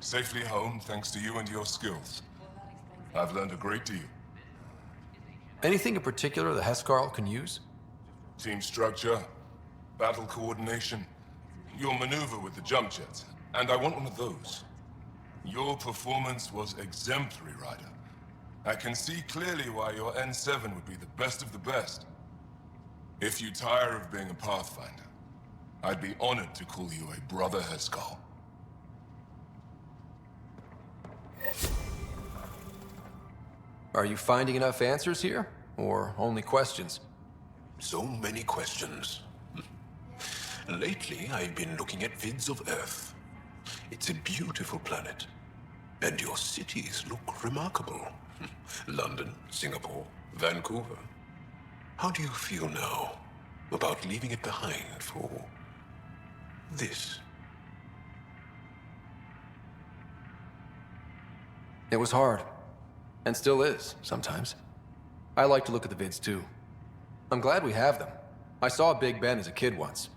Safely home thanks to you and your skills. I've learned a great deal. Anything in particular the Hescarl can use? Team structure, battle coordination, your maneuver with the jump jets, and I want one of those. Your performance was exemplary, Ryder. I can see clearly why your N7 would be the best of the best. If you tire of being a Pathfinder, I'd be honored to call you a Brother Hescarl. Are you finding enough answers here? Or only questions? So many questions. Lately, I've been looking at vids of Earth. It's a beautiful planet. And your cities look remarkable. London, Singapore, Vancouver. How do you feel now about leaving it behind for this? It was hard. And still is, sometimes. I like to look at the vids too. I'm glad we have them. I saw Big Ben as a kid once,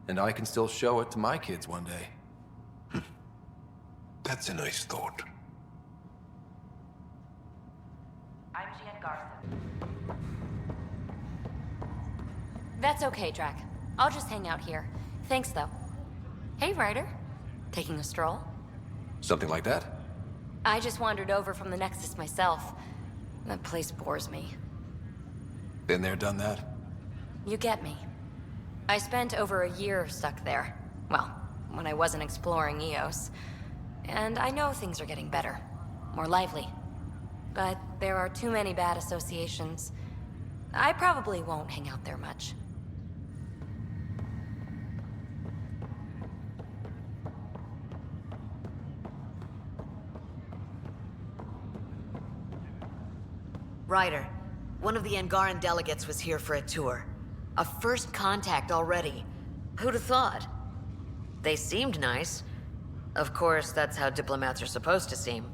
and I can still show it to my kids one day. That's a nice thought. I'm Jan Garson. That's okay, Drac. I'll just hang out here. Thanks, though. Hey, Ryder. Taking a stroll? Something like that? I just wandered over from the Nexus myself. That place bores me. Been there, done that. You get me. I spent over a year stuck there. Well, when I wasn't exploring Eos. And I know things are getting better. More lively. But there are too many bad associations. I probably won't hang out there much. Ryder, one of the Angaran delegates was here for a tour. A first contact already. Who'd have thought? They seemed nice. Of course, that's how diplomats are supposed to seem.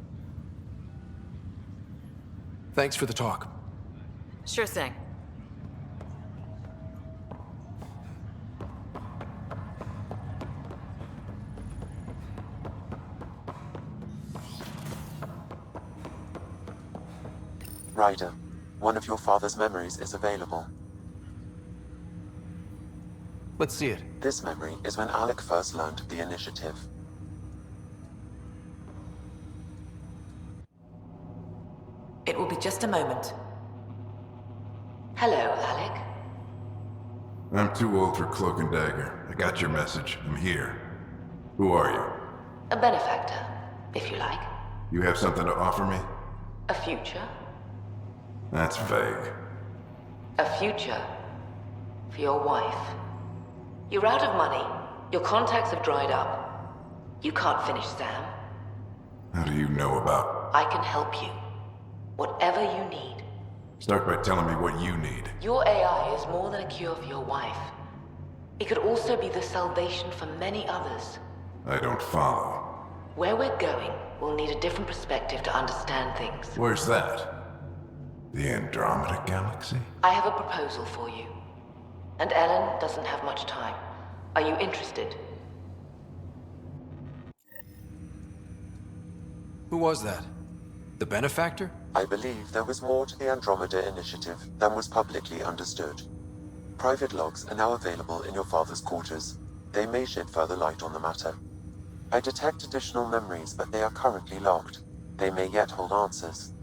Thanks for the talk. Sure thing. Ryder, one of your father's memories is available. Let's see it. This memory is when Alec first learned of the initiative. It will be just a moment. Hello, Alec. I'm too old for cloak and dagger. I got your message. I'm here. Who are you? A benefactor, if you like. You have something to offer me? A future? That's vague. A future for your wife. You're out of money. Your contacts have dried up. You can't finish Sam. How do you know about? I can help you. Whatever you need. Start by telling me what you need. Your AI is more than a cure for your wife. It could also be the salvation for many others. I don't follow. Where we're going, we'll need a different perspective to understand things. Where's that? The Andromeda Galaxy? I have a proposal for you. And Ellen doesn't have much time. Are you interested? Who was that? The benefactor? I believe there was more to the Andromeda initiative than was publicly understood. Private logs are now available in your father's quarters. They may shed further light on the matter. I detect additional memories, but they are currently locked. They may yet hold answers.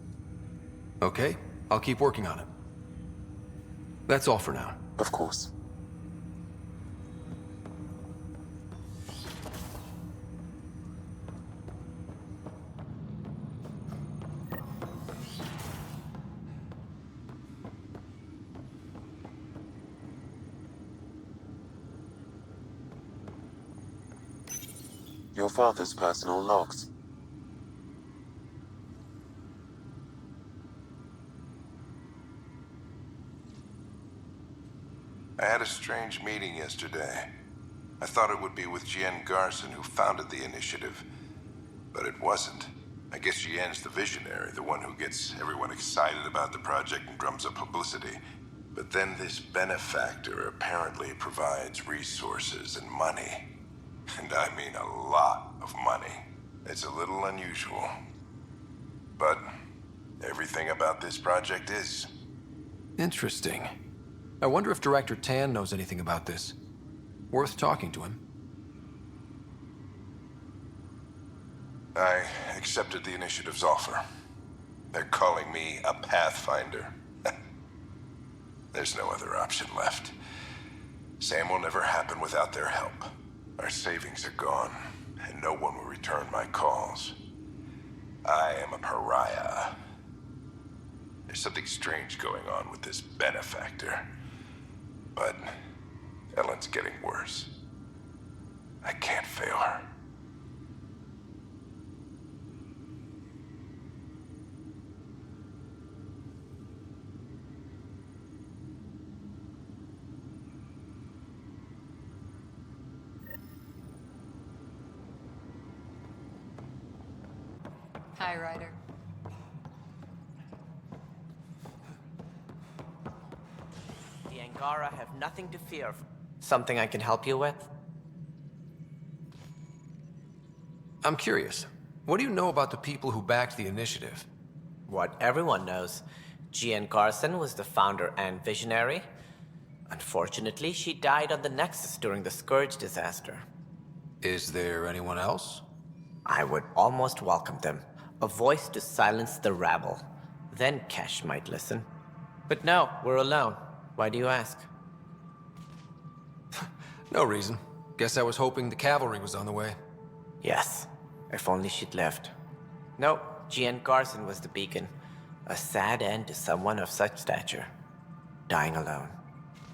Okay, I'll keep working on it. That's all for now. Of course. Your father's personal logs. I had a strange meeting yesterday. I thought it would be with Jien Garson, who founded the initiative. But it wasn't. I guess Jien's the visionary, the one who gets everyone excited about the project and drums up publicity. But then this benefactor apparently provides resources and money. And I mean a lot of money. It's a little unusual. But everything about this project is. Interesting. I wonder if Director Tan knows anything about this. Worth talking to him. I accepted the initiative's offer. They're calling me a Pathfinder. There's no other option left. Sam will never happen without their help. Our savings are gone, and no one will return my calls. I am a pariah. There's something strange going on with this benefactor. But Ellen's getting worse. I can't fail her. Hi, Ryder. The Angara have nothing to fear. Something I can help you with? I'm curious. What do you know about the people who backed the initiative? What everyone knows. Jean Garson was the founder and visionary. Unfortunately, she died on the Nexus during the Scourge disaster. Is there anyone else? I would almost welcome them. A voice to silence the rabble. Then Kesh might listen. But no, we're alone. Why do you ask? No reason. Guess I was hoping the cavalry was on the way. Yes, if only she'd lived. Nope, Jean Garson was the beacon. A sad end to someone of such stature. Dying alone.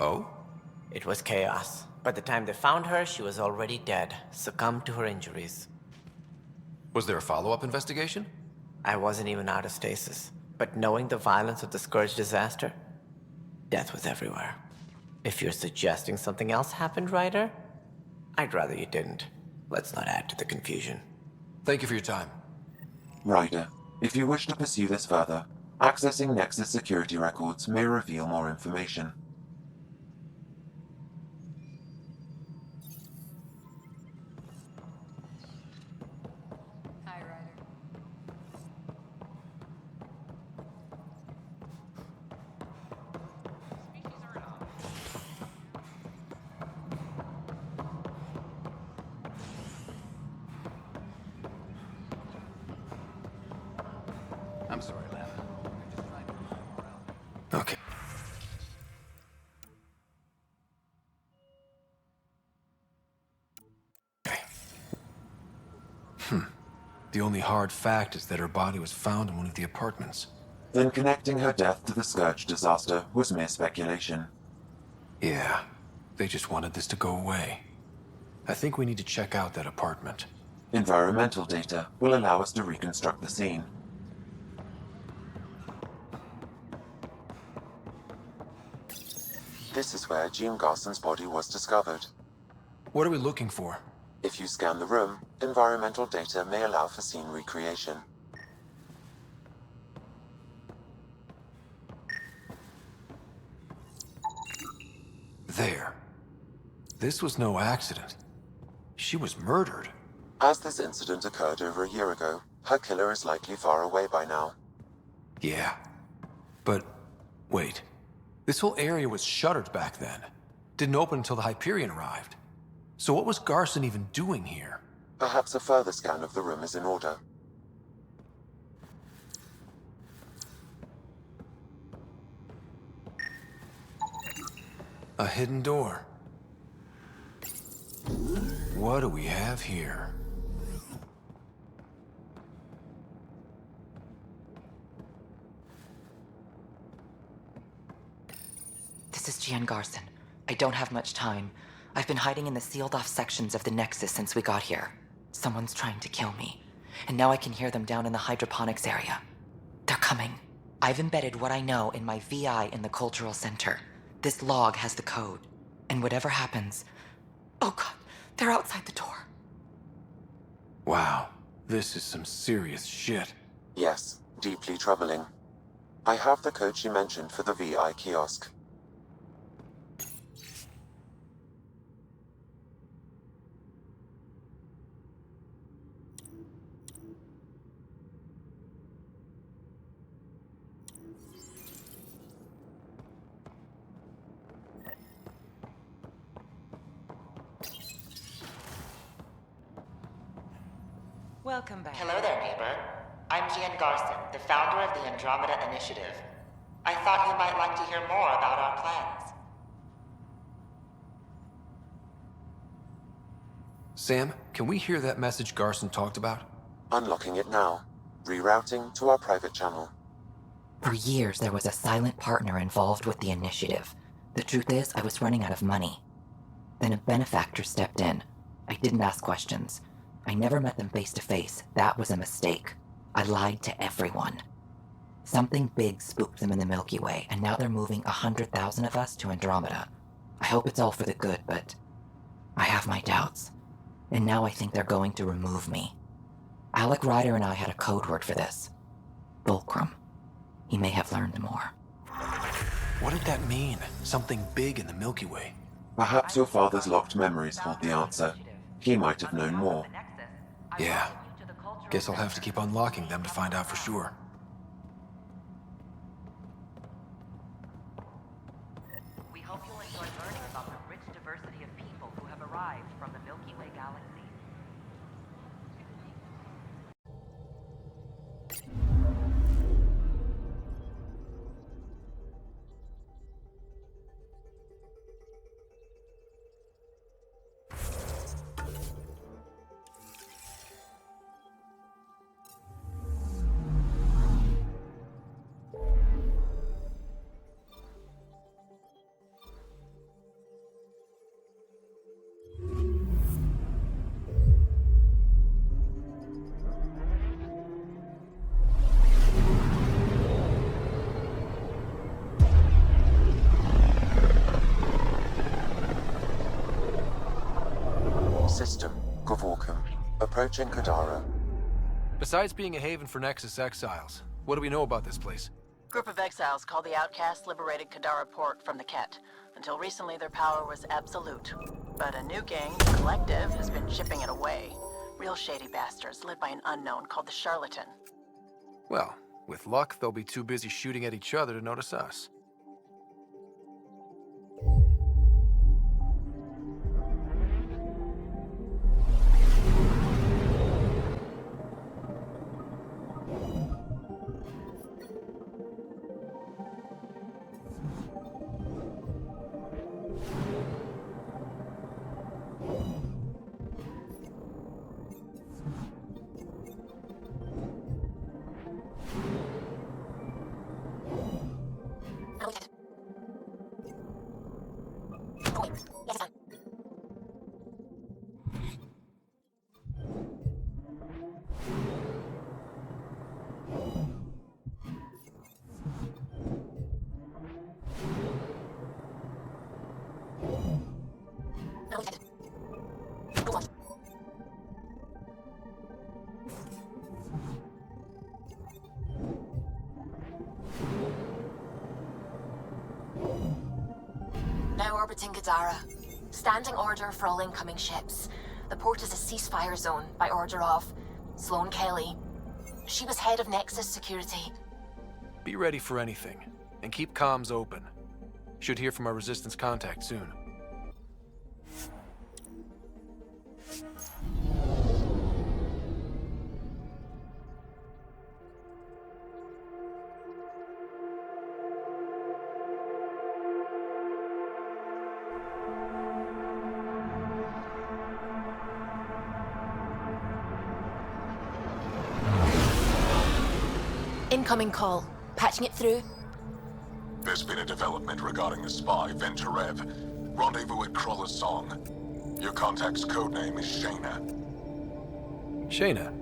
Oh? It was chaos. By the time they found her, she was already dead, succumbed to her injuries. Was there a follow-up investigation? I wasn't even out of stasis. But knowing the violence of the Scourge disaster, death was everywhere. If you're suggesting something else happened, Ryder, I'd rather you didn't. Let's not add to the confusion. Thank you for your time. Ryder, if you wish to pursue this further, accessing Nexus security records may reveal more information. Hi, Ryder. I'm sorry, lad. Okay. The only hard fact is that her body was found in one of the apartments. Then connecting her death to the Scourge disaster was mere speculation. Yeah, they just wanted this to go away. I think we need to check out that apartment. Environmental data will allow us to reconstruct the scene. This is where Jean Garson's body was discovered. What are we looking for? If you scan the room, environmental data may allow for scene recreation. There. This was no accident. She was murdered. As this incident occurred over a year ago, her killer is likely far away by now. Yeah. But, wait. This whole area was shuttered back then. Didn't open until the Hyperion arrived. So what was Garson even doing here? Perhaps a further scan of the room is in order. A hidden door. What do we have here? This is Jean Garson. I don't have much time. I've been hiding in the sealed-off sections of the Nexus since we got here. Someone's trying to kill me. And now I can hear them down in the hydroponics area. They're coming. I've embedded what I know in my VI in the Cultural Center. This log has the code. And whatever happens... Oh god, they're outside the door. Wow, this is some serious shit. Yes, deeply troubling. I have the code she mentioned for the VI kiosk. Welcome back. Hello there, neighbor. I'm Gian Garson, the founder of the Andromeda Initiative. I thought you might like to hear more about our plans. Sam, can we hear that message Garson talked about? Unlocking it now. Rerouting to our private channel. For years, there was a silent partner involved with the initiative. The truth is, I was running out of money. Then a benefactor stepped in. I didn't ask questions. I never met them face to face. That was a mistake. I lied to everyone. Something big spooked them in the Milky Way, and now they're moving 100,000 of us to Andromeda. I hope it's all for the good, but I have my doubts. And now I think they're going to remove me. Alec Ryder and I had a code word for this. Fulcrum. He may have learned more. What did that mean? Something big in the Milky Way? Perhaps your father's locked memories hold the answer. He might have known more. Yeah. Guess I'll have to keep unlocking them to find out for sure. We hope you'll enjoy learning about the rich diversity of people who have arrived from the Milky Way galaxy. System, Gavorkum. Approaching Kadara. Besides being a haven for Nexus exiles, what do we know about this place? Group of exiles called the Outcasts liberated Kadara port from the Ket. Until recently, their power was absolute. But a new gang, the Collective, has been chipping it away. Real shady bastards led by an unknown called the Charlatan. Well, with luck, they'll be too busy shooting at each other to notice us. Now orbiting Kadara. Standing order for all incoming ships. The port is a ceasefire zone by order of Sloane Kelly. She was head of Nexus security. Be ready for anything, and keep comms open. Should hear from our Resistance contact soon. Incoming call. Patching it through. There's been a development regarding the spy, Venturev. Rendezvous at Crawler's Song. Your contact's codename is Shayna. Shayna.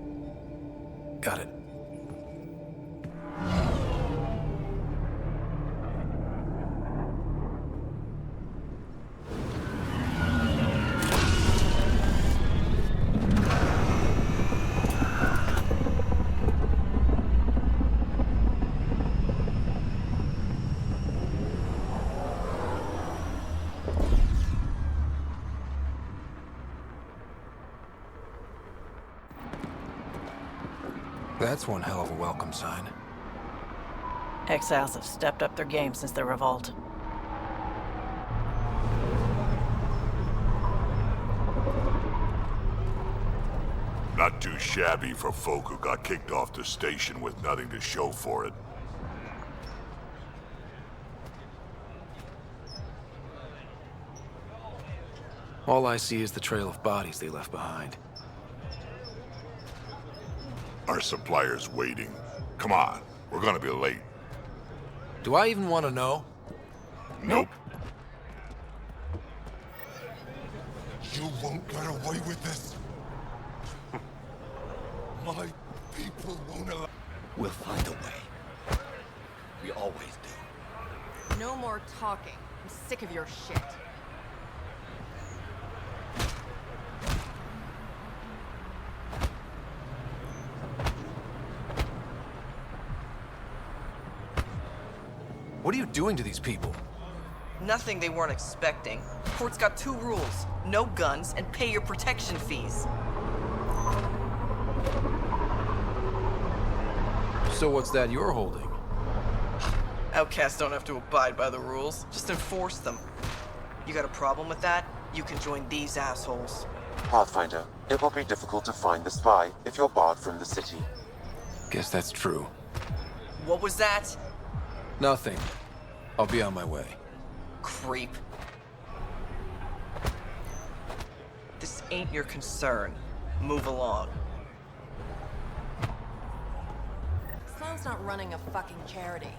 Got it. That's one hell of a welcome sign. Exiles have stepped up their game since their revolt. Not too shabby for folk who got kicked off the station with nothing to show for it. All I see is the trail of bodies they left behind. Our supplier's waiting. Come on, we're gonna be late. Do I even want to know? Nope. You won't get away with this. My people won't allow... We'll find a way. We always do. No more talking. I'm sick of your shit. What are you doing to these people? Nothing they weren't expecting. Court's got 2 rules. No guns, and pay your protection fees. So what's that you're holding? Outcasts don't have to abide by the rules. Just enforce them. You got a problem with that? You can join these assholes. Pathfinder, it will be difficult to find the spy if you're barred from the city. Guess that's true. What was that? Nothing. I'll be on my way. Creep. This ain't your concern. Move along. Sloan's not running a fucking charity.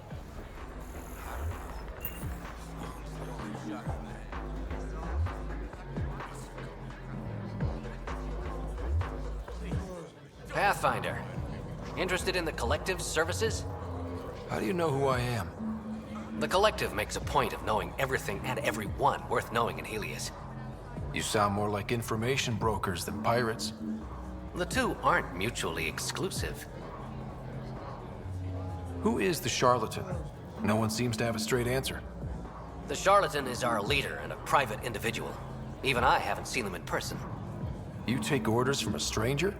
Pathfinder. Interested in the Collective's services? How do you know who I am? The Collective makes a point of knowing everything and everyone worth knowing in Helios. You sound more like information brokers than pirates. The two aren't mutually exclusive. Who is the charlatan? No one seems to have a straight answer. The charlatan is our leader and a private individual. Even I haven't seen him in person. You take orders from a stranger?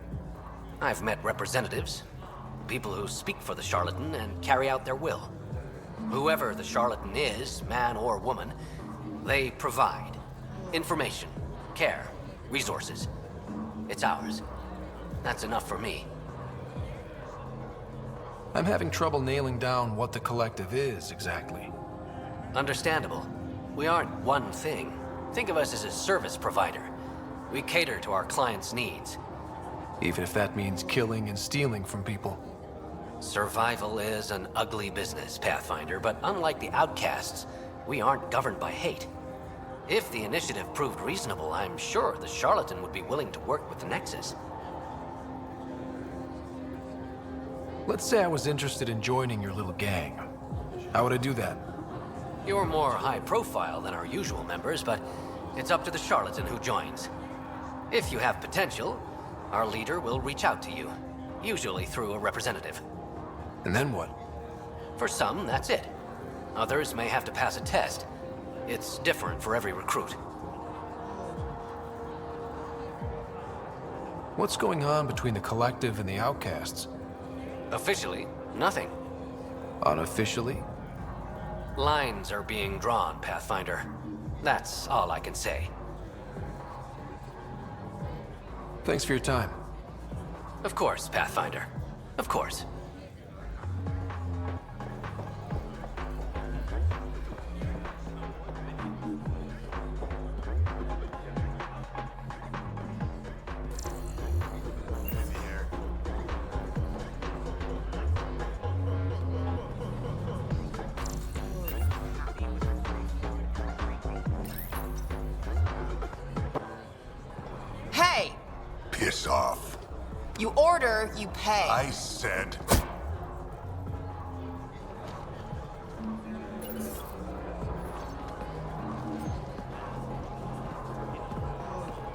I've met representatives, people who speak for the charlatan and carry out their will. Whoever the charlatan is, man or woman, they provide information, care, resources. It's ours. That's enough for me. I'm having trouble nailing down what the Collective is exactly. Understandable. We aren't one thing. Think of us as a service provider. We cater to our clients' needs. Even if that means killing and stealing from people. Survival is an ugly business, Pathfinder, but unlike the outcasts, we aren't governed by hate. If the initiative proved reasonable, I'm sure the charlatan would be willing to work with the Nexus. Let's say I was interested in joining your little gang. How would I do that? You're more high profile than our usual members, but it's up to the charlatan who joins. If you have potential, our leader will reach out to you, usually through a representative. And then what? For some, that's it. Others may have to pass a test. It's different for every recruit. What's going on between the Collective and the outcasts? Officially, nothing. Unofficially? Lines are being drawn, Pathfinder. That's all I can say. Thanks for your time. Of course, Pathfinder. Of course. Hey! Piss off. You order, you pay. I said...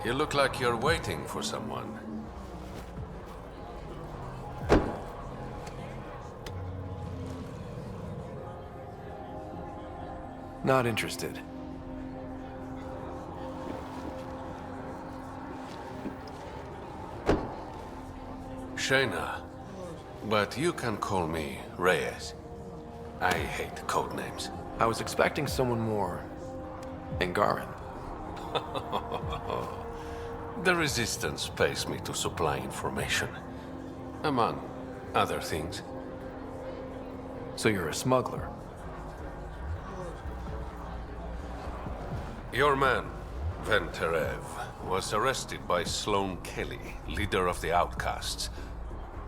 You look like you're waiting for someone. Not interested. Shayna, but you can call me Reyes. I hate code names. I was expecting someone more... Angaran. The Resistance pays me to supply information. Among other things. So you're a smuggler? Your man, Van Terev, was arrested by Sloane Kelly, leader of the Outcasts.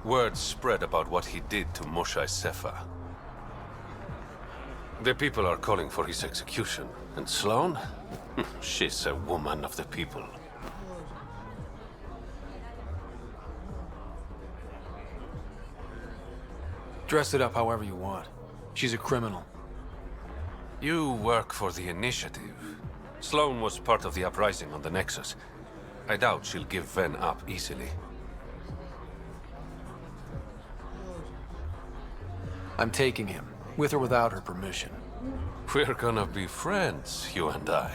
Word spread about what he did to Moshe Sefa. The people are calling for his execution. And Sloane? She's a woman of the people. Dress it up however you want. She's a criminal. You work for the Initiative. Sloane was part of the uprising on the Nexus. I doubt she'll give Ven up easily. I'm taking him, with or without her permission. We're gonna be friends, you and I.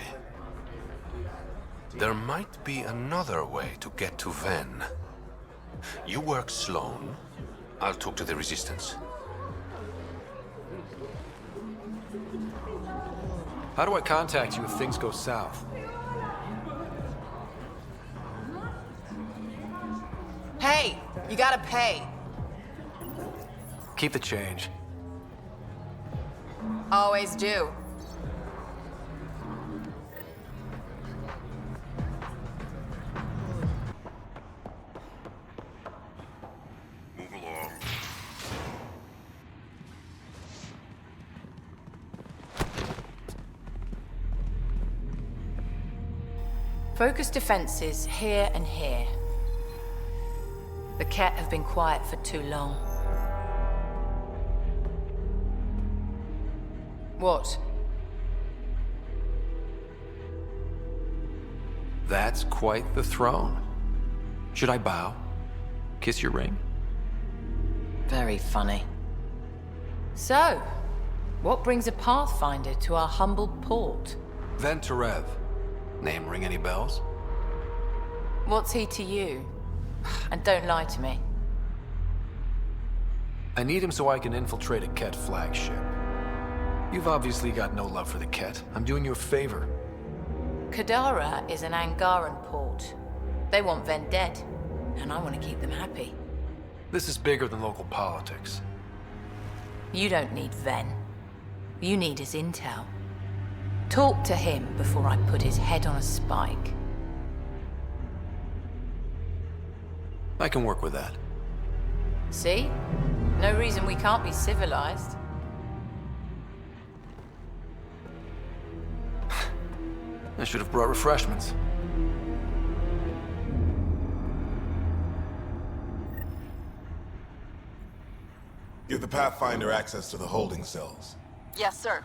There might be another way to get to Ven. You work Sloane, I'll talk to the Resistance. How do I contact you if things go south? Hey, you gotta pay. Keep the change. Always do. Move along. Focus defenses here and here. The Ket have been quiet for too long. What? That's quite the throne. Should I bow? Kiss your ring? Very funny. So, what brings a Pathfinder to our humble port? Van Terev. Name ring any bells? What's he to you? And don't lie to me. I need him so I can infiltrate a Ket flagship. You've obviously got no love for the Ket. I'm doing you a favor. Kadara is an Angaran port. They want Ven dead, and I want to keep them happy. This is bigger than local politics. You don't need Ven. You need his intel. Talk to him before I put his head on a spike. I can work with that. See? No reason we can't be civilized. I should have brought refreshments. Give the Pathfinder access to the holding cells. Yes, sir.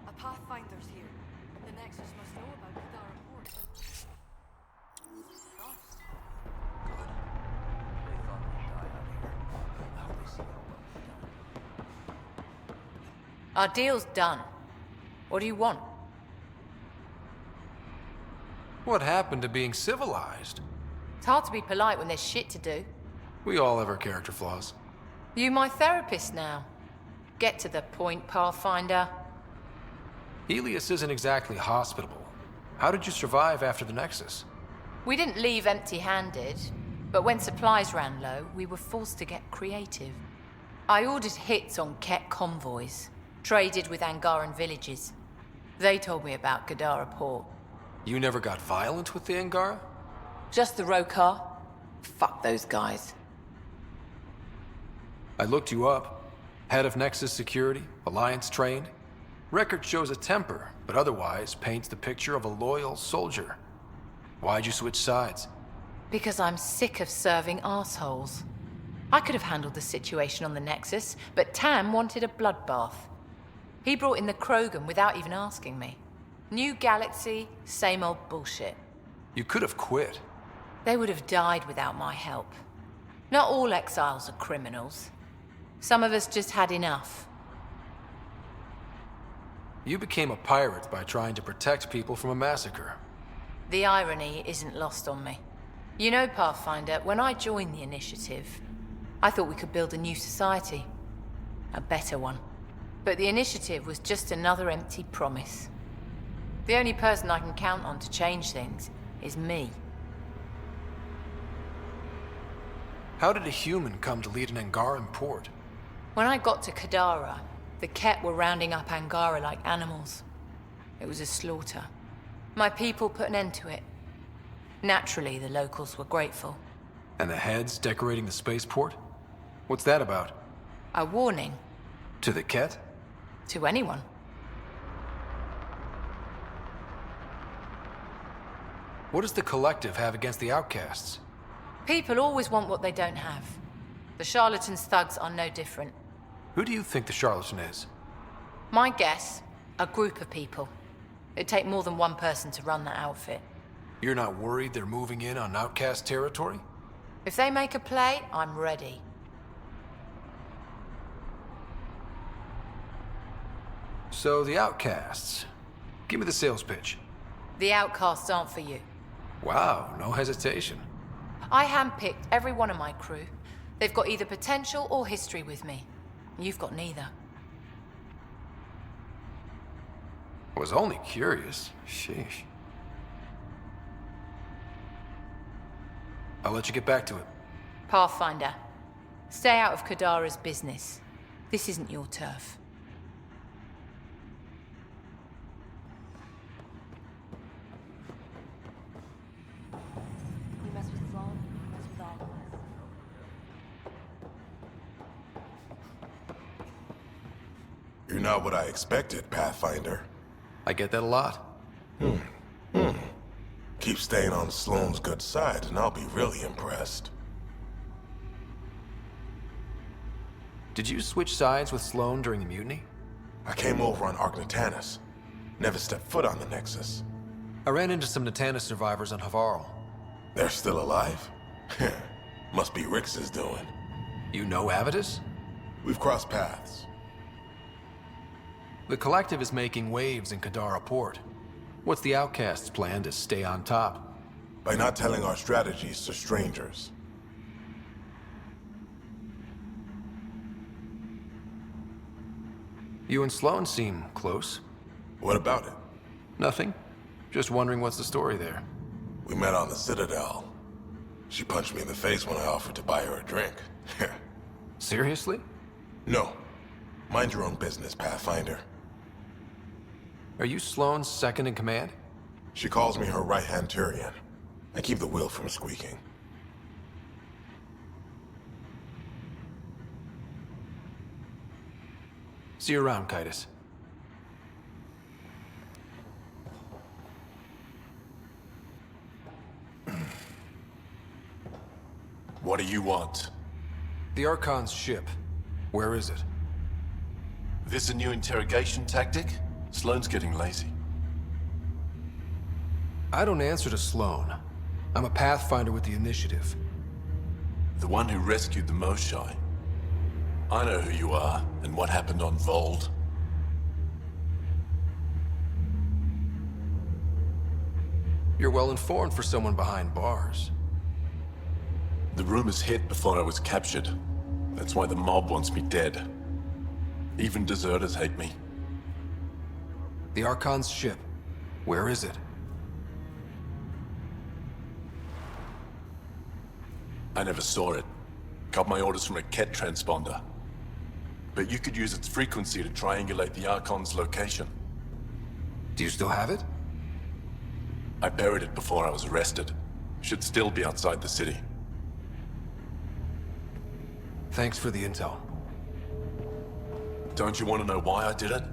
A Pathfinder's here. The Nexus must know about Kadara Port. Our deal's done. What do you want? What happened to being civilized? It's hard to be polite when there's shit to do. We all have our character flaws. You my therapist now. Get to the point, Pathfinder. Helios isn't exactly hospitable. How did you survive after the Nexus? We didn't leave empty-handed, but when supplies ran low, we were forced to get creative. I ordered hits on Ket convoys, traded with Angaran villages. They told me about Kadara Port. You never got violent with the Angara? Just the Rokar. Fuck those guys. I looked you up. Head of Nexus Security, Alliance trained. Record shows a temper, but otherwise paints the picture of a loyal soldier. Why'd you switch sides? Because I'm sick of serving assholes. I could have handled the situation on the Nexus, but Tam wanted a bloodbath. He brought in the Krogan without even asking me. New galaxy, same old bullshit. You could have quit. They would have died without my help. Not all exiles are criminals. Some of us just had enough. You became a pirate by trying to protect people from a massacre. The irony isn't lost on me. You know, Pathfinder, when I joined the Initiative, I thought we could build a new society. A better one. But the initiative was just another empty promise. The only person I can count on to change things is me. How did a human come to lead an Angaran port? When I got to Kadara, the Ket were rounding up Angara like animals. It was a slaughter. My people put an end to it. Naturally, the locals were grateful. And the heads decorating the spaceport? What's that about? A warning. To the Ket? To anyone. What does the Collective have against the outcasts? People always want what they don't have. The charlatans' thugs are no different. Who do you think the charlatan is? My guess, a group of people. It'd take more than one person to run that outfit. You're not worried they're moving in on outcast territory? If they make a play, I'm ready. So the outcasts. Give me the sales pitch. The outcasts aren't for you. Wow, no hesitation. I handpicked every one of my crew. They've got either potential or history with me. You've got neither. I was only curious. Sheesh. I'll let you get back to it. Pathfinder, stay out of Kadara's business. This isn't your turf. You mess with Sloan, you mess with all of us. You're not what I expected, Pathfinder. I get that a lot. Keep staying on Sloane's good side, and I'll be really impressed. Did you switch sides with Sloane during the mutiny? I came over on Arconte. Never stepped foot on the Nexus. I ran into some Natana survivors on Havarl. They're still alive? Must be Rix's doing. You know Avitus? We've crossed paths. The Collective is making waves in Kadara Port. What's the Outcast's plan to stay on top? By not telling our strategies to strangers. You and Sloane seem close. What about it? Nothing. Just wondering what's the story there. We met on the Citadel. She punched me in the face when I offered to buy her a drink. Seriously? No. Mind your own business, Pathfinder. Are you Sloane's second in command? She calls me her right-hand Turian. I keep the wheel from squeaking. See you around, Kitus. What do you want? The Archon's ship. Where is it? This a new interrogation tactic? Sloane's getting lazy. I don't answer to Sloane. I'm a Pathfinder with the Initiative. The one who rescued the Moshai. I know who you are, and what happened on Vold. You're well informed for someone behind bars. The rumors hit before I was captured. That's why the mob wants me dead. Even deserters hate me. The Archon's ship. Where is it? I never saw it. Got my orders from a Ket transponder. But you could use its frequency to triangulate the Archon's location. Do you still have it? I buried it before I was arrested. Should still be outside the city. Thanks for the intel. Don't you want to know why I did it?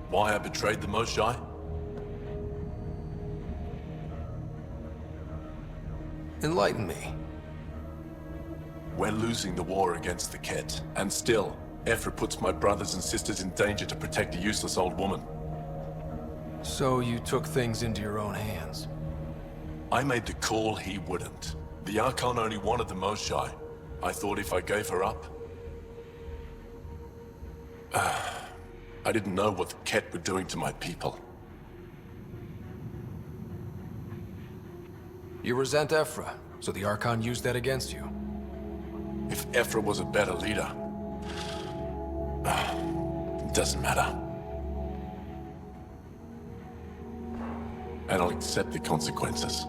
Why I betrayed the Moshai? Enlighten me. We're losing the war against the Ket, and still, Ephra puts my brothers and sisters in danger to protect a useless old woman. So you took things into your own hands? I made the call he wouldn't. The Archon only wanted the Moshai. I thought if I gave her up... I didn't know what the Ket were doing to my people. You resent Ephra, so the Archon used that against you. If Ephra was a better leader, It doesn't matter. And I'll accept the consequences.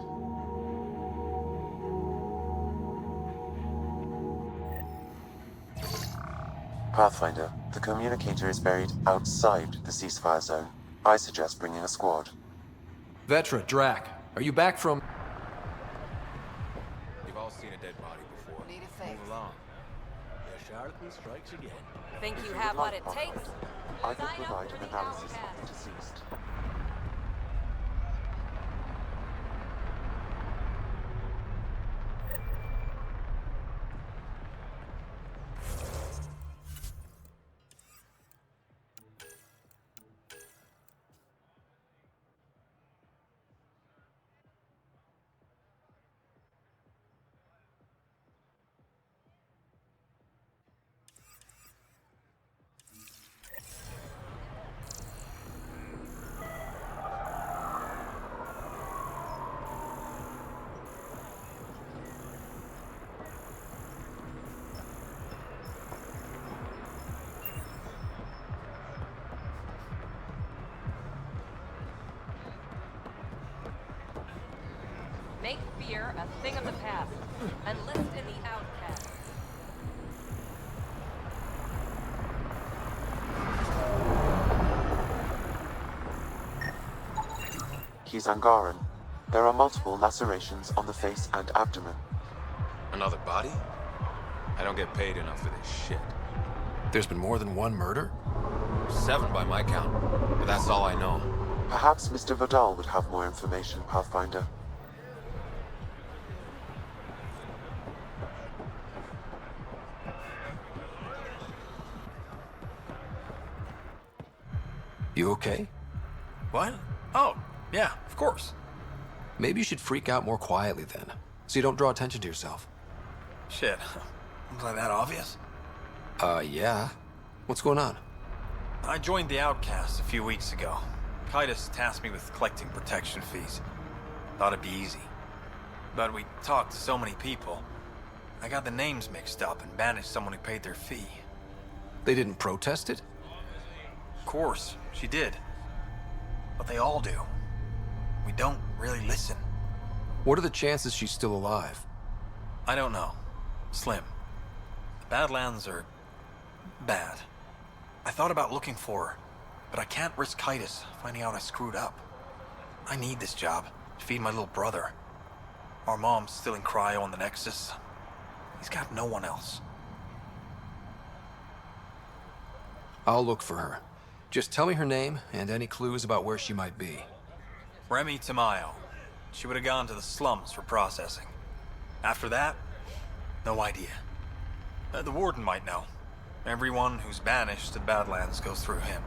Pathfinder, the communicator is buried outside the ceasefire zone. I suggest bringing a squad. Vetra, Drac, are you back from... You've all seen a dead body before. Need a fix. Move along. The charlatan strikes again. Think you have what it takes? I can provide an analysis of the deceased. Make fear a thing of the past. Enlist in the outcast. He's Angaran. There are multiple lacerations on the face and abdomen. Another body? I don't get paid enough for this shit. There's been more than one murder? 7 by my count, but that's all I know. Perhaps Mr. Vidal would have more information, Pathfinder. You okay? What? Oh, yeah, of course. Maybe you should freak out more quietly then, so you don't draw attention to yourself. Shit. Was I that obvious? Yeah. What's going on? I joined the Outcasts a few weeks ago. Titus tasked me with collecting protection fees. Thought it'd be easy. But we talked to so many people. I got the names mixed up and banished someone who paid their fee. They didn't protest it? Of course, she did. But they all do. We don't really listen. What are the chances she's still alive? I don't know. Slim. The Badlands are... bad. I thought about looking for her, but I can't risk Titus finding out I screwed up. I need this job to feed my little brother. Our mom's still in cryo on the Nexus. He's got no one else. I'll look for her. Just tell me her name and any clues about where she might be. Remy Tamayo. She would have gone to the slums for processing. After that, no idea. The warden might know. Everyone who's banished to the Badlands goes through him.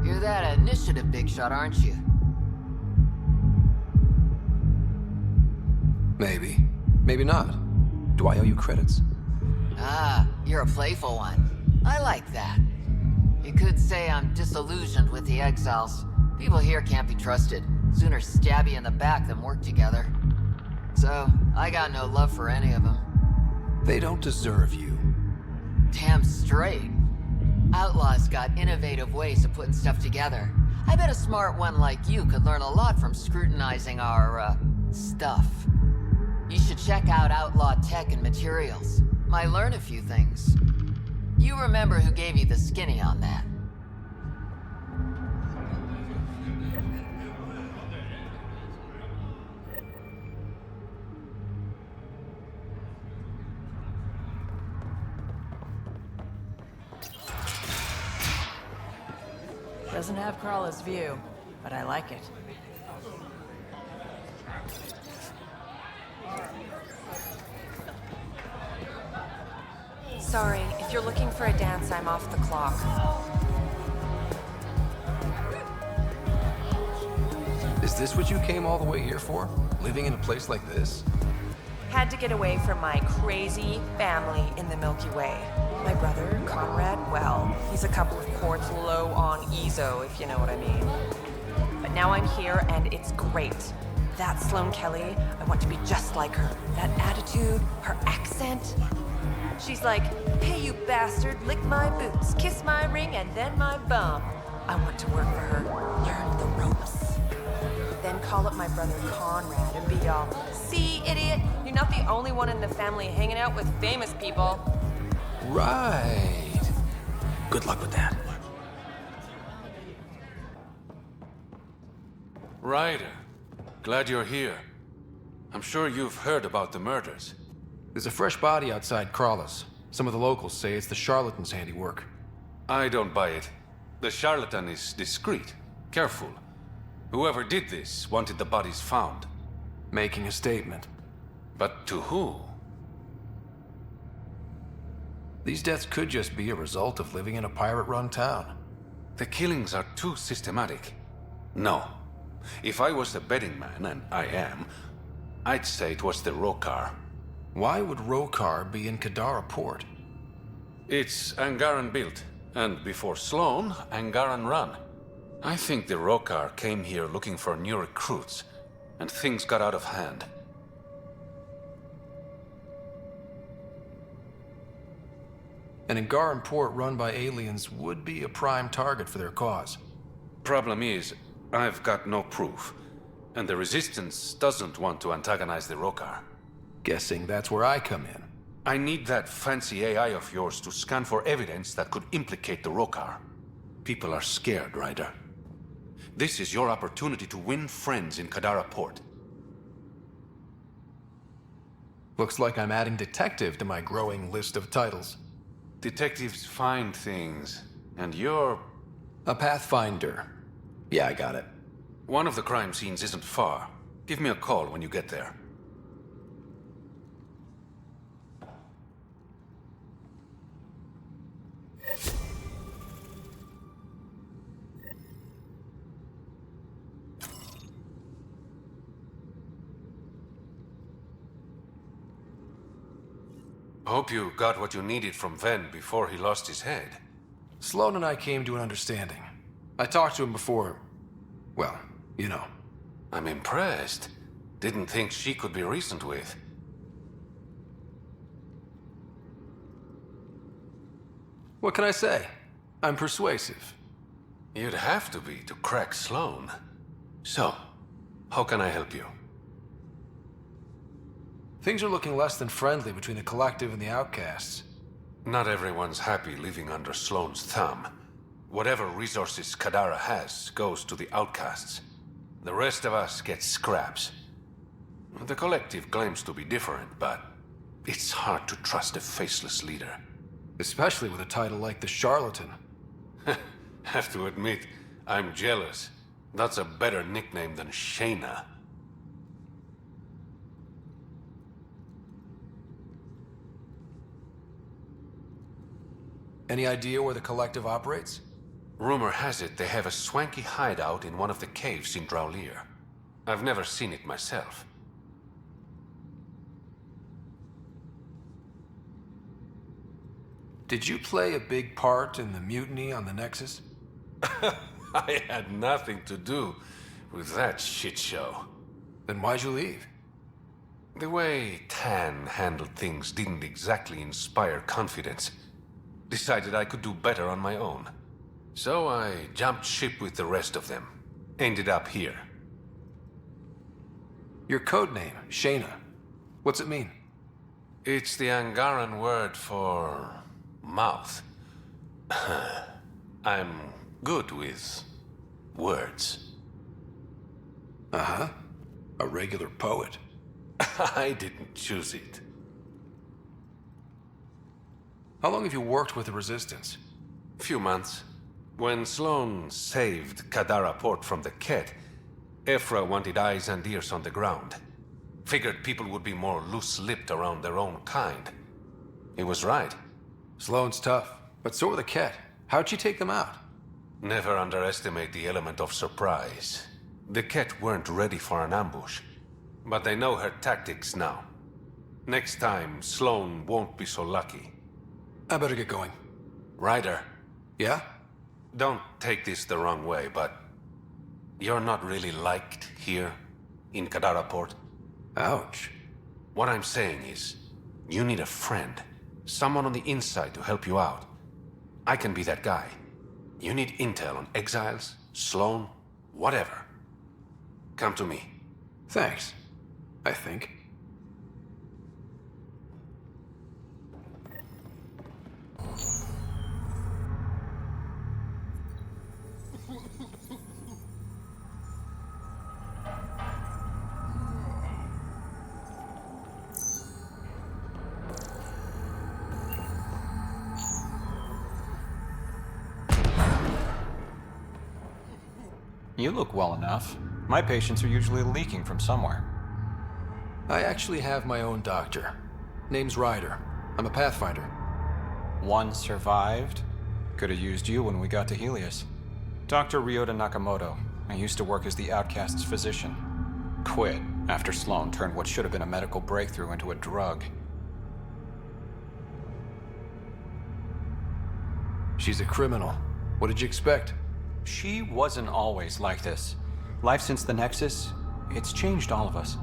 You're that initiative big shot, aren't you? Maybe. Maybe not. Do I owe you credits? Ah, you're a playful one. I like that. You could say I'm disillusioned with the exiles. People here can't be trusted. Sooner stab you in the back than work together. So, I got no love for any of them. They don't deserve you. Damn straight. Outlaws got innovative ways of putting stuff together. I bet a smart one like you could learn a lot from scrutinizing our, stuff. You should check out Outlaw Tech and Materials. Might learn a few things. You remember who gave you the skinny on that. Doesn't have Crawler's view, but I like it. Sorry, if you're looking for a dance, I'm off the clock. Is this what you came all the way here for? Living in a place like this? Had to get away from my crazy family in the Milky Way. My brother, Conrad, well, he's a couple of quarts low on EZO, if you know what I mean. But now I'm here, and it's great. That Sloane Kelly, I want to be just like her. That attitude, her accent. She's like, hey, you bastard, lick my boots, kiss my ring, and then my bum. I want to work for her, learn the ropes. Then call up my brother Conrad and be all, see, idiot, you're not the only one in the family hanging out with famous people. Right. Good luck with that. Ryder, glad you're here. I'm sure you've heard about the murders. There's a fresh body outside Crawler's. Some of the locals say it's the charlatan's handiwork. I don't buy it. The charlatan is discreet, careful. Whoever did this wanted the bodies found. Making a statement. But to who? These deaths could just be a result of living in a pirate-run town. The killings are too systematic. No. If I was the betting man, and I am, I'd say it was the Rokar. Why would Rokar be in Kadara port? It's Angaran built, and before Sloane, Angaran run. I think the Rokar came here looking for new recruits, and things got out of hand. An Angaran port run by aliens would be a prime target for their cause. Problem is, I've got no proof, and the Resistance doesn't want to antagonize the Rokar. Guessing that's where I come in. I need that fancy AI of yours to scan for evidence that could implicate the Rokar. People are scared, Ryder. This is your opportunity to win friends in Kadara port. Looks like I'm adding detective to my growing list of titles. Detectives find things, and you're... a pathfinder. Yeah, I got it. One of the crime scenes isn't far. Give me a call when you get there. Hope you got what you needed from Ven before he lost his head. Sloane and I came to an understanding. I talked to him before... well, you know. I'm impressed. Didn't think she could be reasoned with. What can I say? I'm persuasive. You'd have to be to crack Sloane. So, how can I help you? Things are looking less than friendly between the Collective and the Outcasts. Not everyone's happy living under Sloane's thumb. Whatever resources Kadara has goes to the Outcasts. The rest of us get scraps. The Collective claims to be different, but it's hard to trust a faceless leader. Especially with a title like the Charlatan. Have to admit, I'm jealous. That's a better nickname than Shayna. Any idea where the Collective operates? Rumor has it they have a swanky hideout in one of the caves in Draulir. I've never seen it myself. Did you play a big part in the mutiny on the Nexus? I had nothing to do with that shit show. Then why'd you leave? The way Tan handled things didn't exactly inspire confidence. Decided I could do better on my own. So I jumped ship with the rest of them. Ended up here. Your code name, Shayna. What's it mean? It's the Angaran word for... mouth. I'm good with... words. Uh-huh. A regular poet. I didn't choose it. How long have you worked with the Resistance? Few months. When Sloane saved Kadara port from the Ket, Ephra wanted eyes and ears on the ground. Figured people would be more loose-lipped around their own kind. He was right. Sloane's tough, but so are the Ket. How'd she take them out? Never underestimate the element of surprise. The Ket weren't ready for an ambush, but they know her tactics now. Next time, Sloane won't be so lucky. I better get going. Ryder. Yeah? Don't take this the wrong way, but you're not really liked here in Kadara Port. Ouch. What I'm saying is, you need a friend, someone on the inside to help you out. I can be that guy. You need intel on exiles, Sloane, whatever. Come to me. Thanks, I think. You look well enough. My patients are usually leaking from somewhere. I actually have my own doctor. Name's Ryder. I'm a Pathfinder. One survived. Could have used you when we got to Helios. Dr. Ryota Nakamoto. I used to work as the Outcast's physician. Quit after Sloane turned what should have been a medical breakthrough into a drug. She's a criminal. What did you expect? She wasn't always like this. Life since the Nexus, it's changed all of us.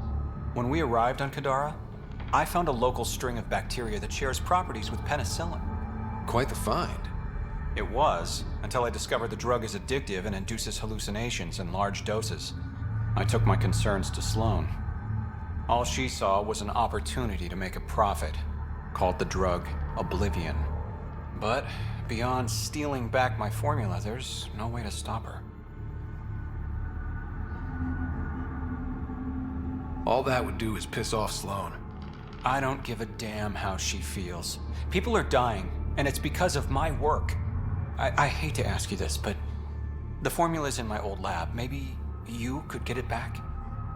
When we arrived on Kadara, I found a local string of bacteria that shares properties with penicillin. Quite the find. It was, until I discovered the drug is addictive and induces hallucinations in large doses. I took my concerns to Sloane. All she saw was an opportunity to make a profit, called the drug Oblivion. But beyond stealing back my formula, there's no way to stop her. All that would do is piss off Sloane. I don't give a damn how she feels. People are dying, and it's because of my work. I hate to ask you this, but the formula's in my old lab. Maybe you could get it back?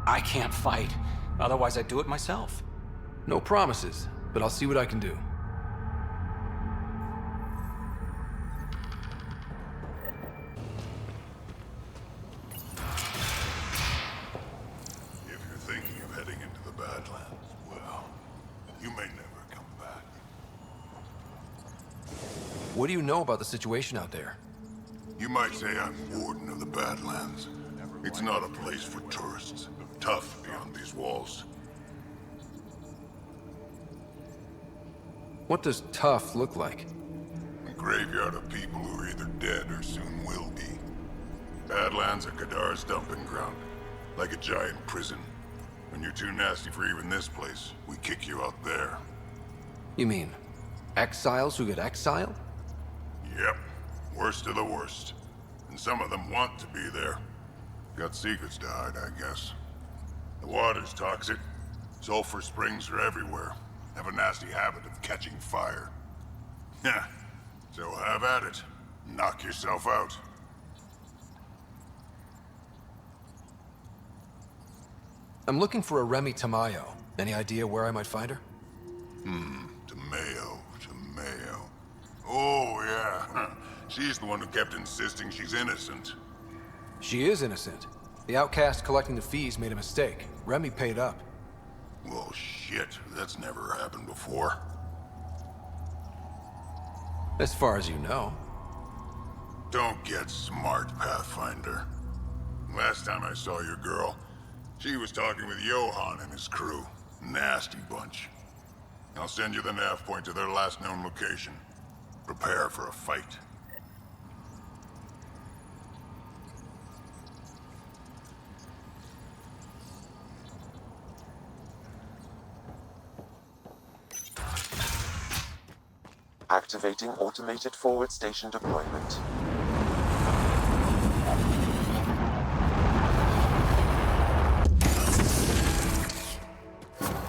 I can't fight. Otherwise, I'd do it myself. No promises, but I'll see what I can do. If you're thinking of heading into the Badlands, well, you may never come back. What do you know about the situation out there? You might say I'm warden of the Badlands. It's not a place for tourists. Tough beyond these walls. What does tough look like? A graveyard of people who are either dead or soon will be. Badlands are Kadara's dumping ground. Like a giant prison. When you're too nasty for even this place, we kick you out there. You mean exiles who get exiled? Yep. Worst of the worst. And some of them want to be there. Got secrets to hide, I guess. The water's toxic. Sulfur springs are everywhere. Have a nasty habit of catching fire. Yeah. So have at it. Knock yourself out. I'm looking for a Remy Tamayo. Any idea where I might find her? Tamayo. Oh, yeah. She's the one who kept insisting she's innocent. She is innocent. The outcast collecting the fees made a mistake. Remy paid up. Well, shit. That's never happened before. As far as you know. Don't get smart, Pathfinder. Last time I saw your girl, she was talking with Johan and his crew. Nasty bunch. I'll send you the nav point to their last known location. Prepare for a fight. Activating automated forward station deployment.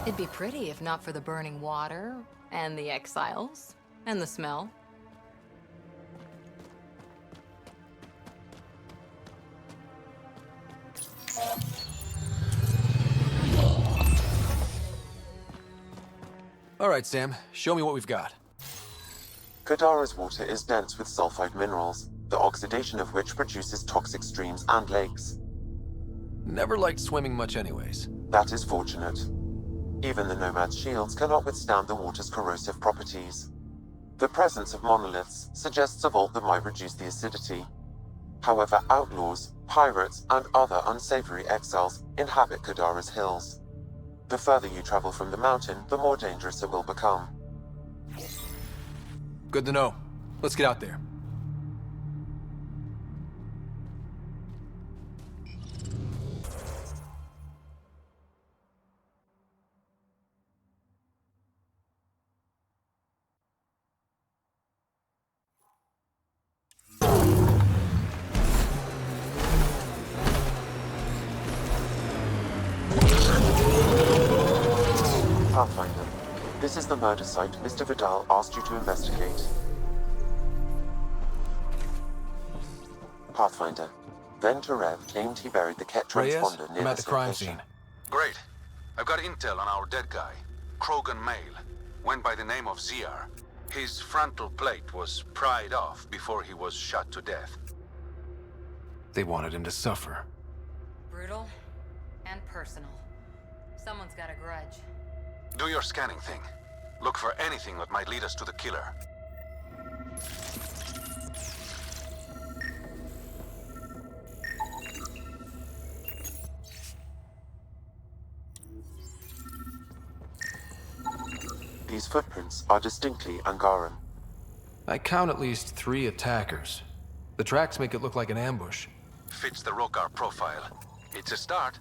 It'd be pretty if not for the burning water, and the exiles, and the smell. All right, Sam. Show me what we've got. Kadara's water is dense with sulfide minerals, the oxidation of which produces toxic streams and lakes. Never liked swimming much anyways. That is fortunate. Even the Nomad's shields cannot withstand the water's corrosive properties. The presence of monoliths suggests a vault that might reduce the acidity. However, outlaws, pirates, and other unsavory exiles inhabit Kadara's hills. The further you travel from the mountain, the more dangerous it will become. Good to know. Let's get out there. Pathfinder, this is the murder site Mr. Vidal asked you to investigate. Pathfinder, then Tarev claimed he buried the Ket Reyes, transponder near I'm at this the crime location. scene. Great. I've got intel on our dead guy. Krogan male. Went by the name of Ziar. His frontal plate was pried off before he was shot to death. They wanted him to suffer. Brutal and personal. Someone's got a grudge. Do your scanning thing. Look for anything that might lead us to the killer. These footprints are distinctly Angaran. I count at least 3 attackers. The tracks make it look like an ambush. Fits the Rokar profile. It's a start.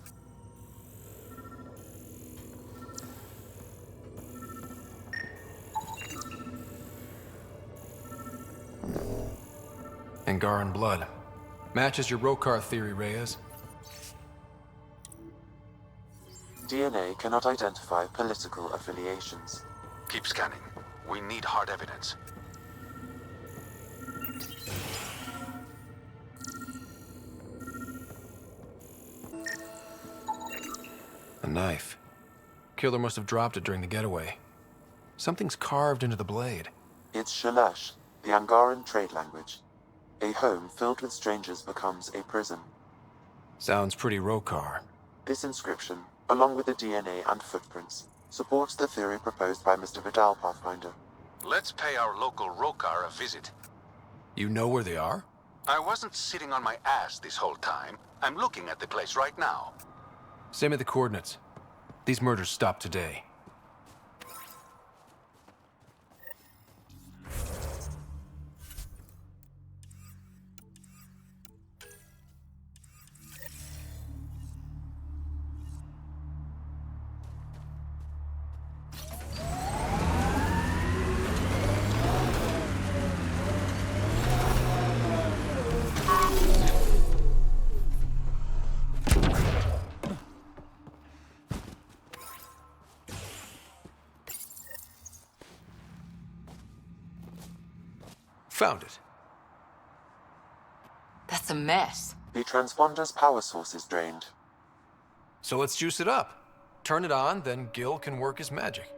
Angaran blood. Matches your Rokar theory, Reyes. DNA cannot identify political affiliations. Keep scanning. We need hard evidence. A knife. Killer must have dropped it during the getaway. Something's carved into the blade. It's Shalash, the Angaran trade language. A home filled with strangers becomes a prison. Sounds pretty Rokar. This inscription, along with the DNA and footprints, supports the theory proposed by Mr. Vidal, Pathfinder. Let's pay our local Rokar a visit. You know where they are? I wasn't sitting on my ass this whole time. I'm looking at the place right now. Send me the coordinates. These murders stopped today. Found it. That's a mess. The transponder's power source is drained. So let's juice it up. Turn it on, then Gil can work his magic.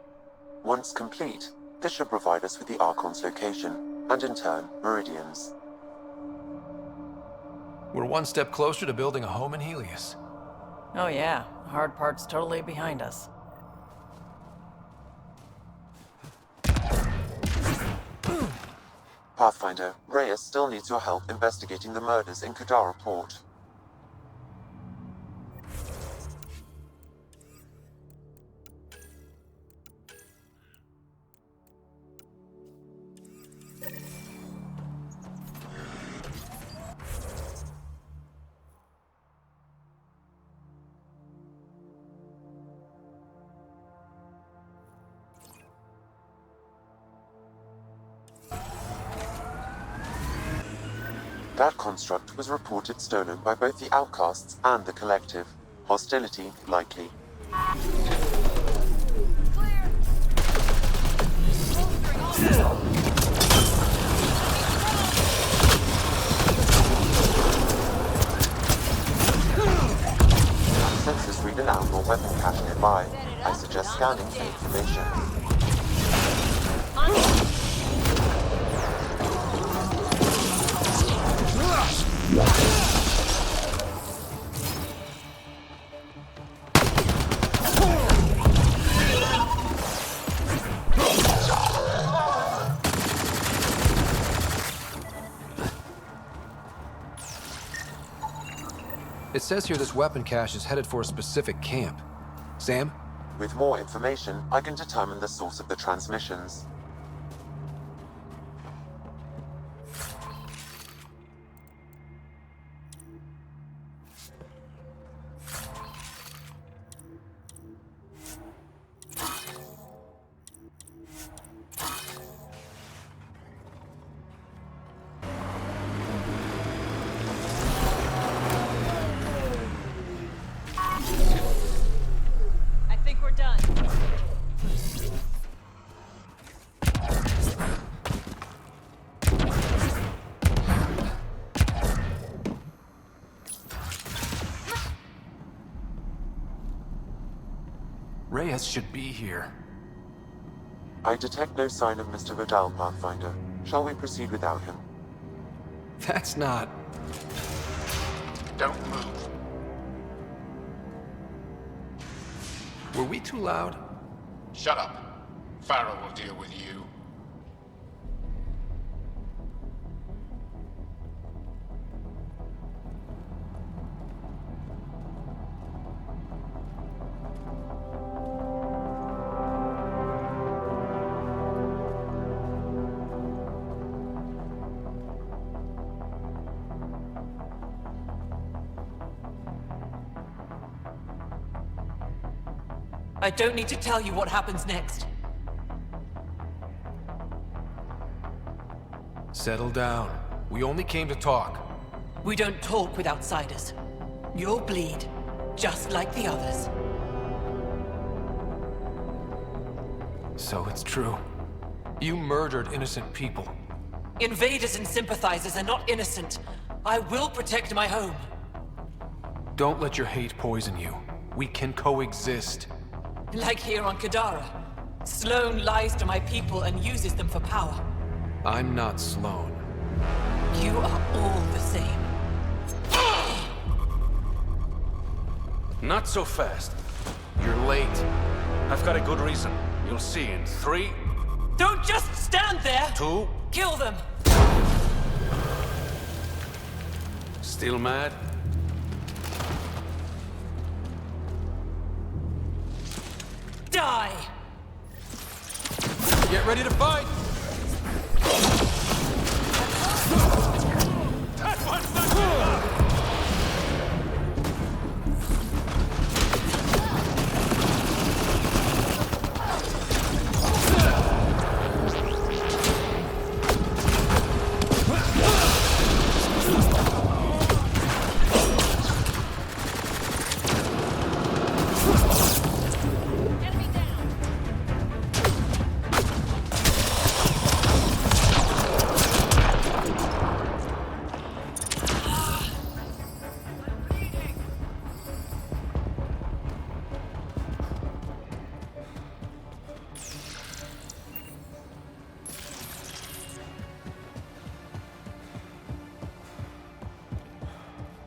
Once complete, this should provide us with the Arconte's location, and in turn, meridians. We're one step closer to building a home in Helios. Oh yeah, the hard part's totally behind us. Pathfinder, Reyes still needs your help investigating the murders in Kadara Port. That construct was reported stolen by both the Outcasts and the Collective. Hostility likely. Sensors read an outlaw weapon cache nearby. I suggest scanning for information. says here this weapon cache is headed for a specific camp. Sam? With more information, I can determine the source of the transmissions. I think we're done. Reyes should be here. I detect no sign of Mr. Vidal, Pathfinder. Shall we proceed without him? That's not... Don't move. Were we too loud? Shut up. Farrell will deal with you. I don't need to tell you what happens next. Settle down. We only came to talk. We don't talk with outsiders. You'll bleed, just like the others. So it's true. You murdered innocent people. Invaders and sympathizers are not innocent. I will protect my home. Don't let your hate poison you. We can coexist. Like here on Kadara. Sloane lies to my people and uses them for power. I'm not Sloane. You are all the same. Not so fast. You're late. I've got a good reason. You'll see in 3... Don't just stand there! 2... Kill them! Still mad? Die! Get ready to fight! That one's not good!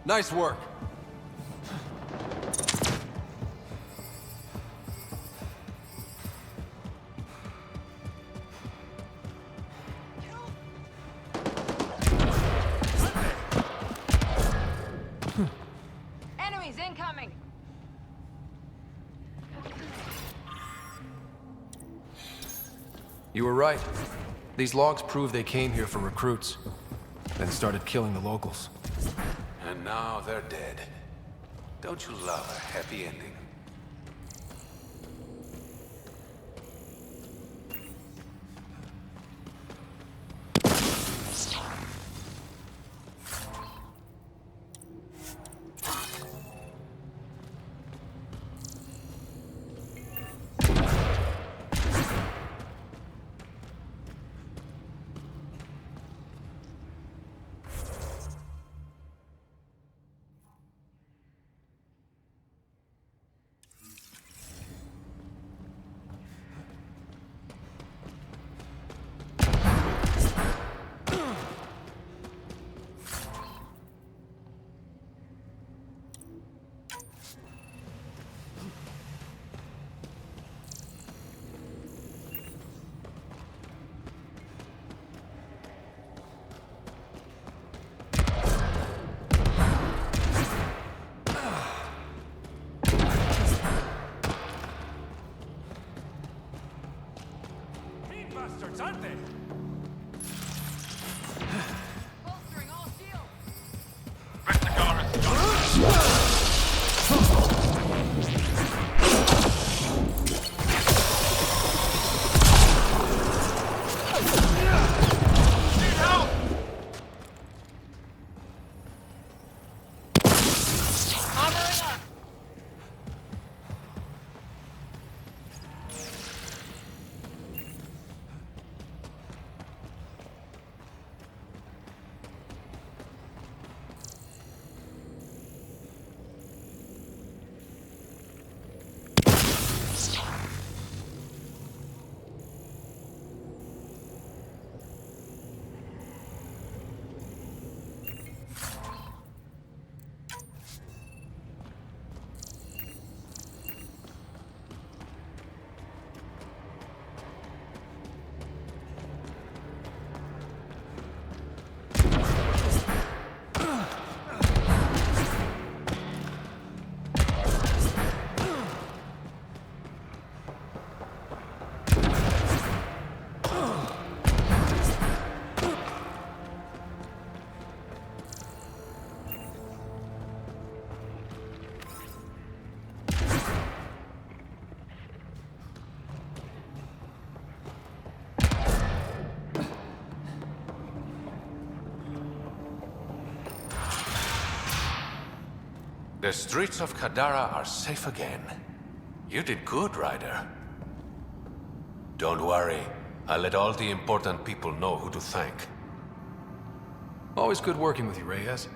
Nice work. Enemies incoming! You were right. These logs prove they came here for recruits, then started killing the locals. And now they're dead. Don't you love a happy ending? bastards, aren't they? The streets of Kadara are safe again. You did good, Ryder. Don't worry. I'll let all the important people know who to thank. Always good working with you, Reyes.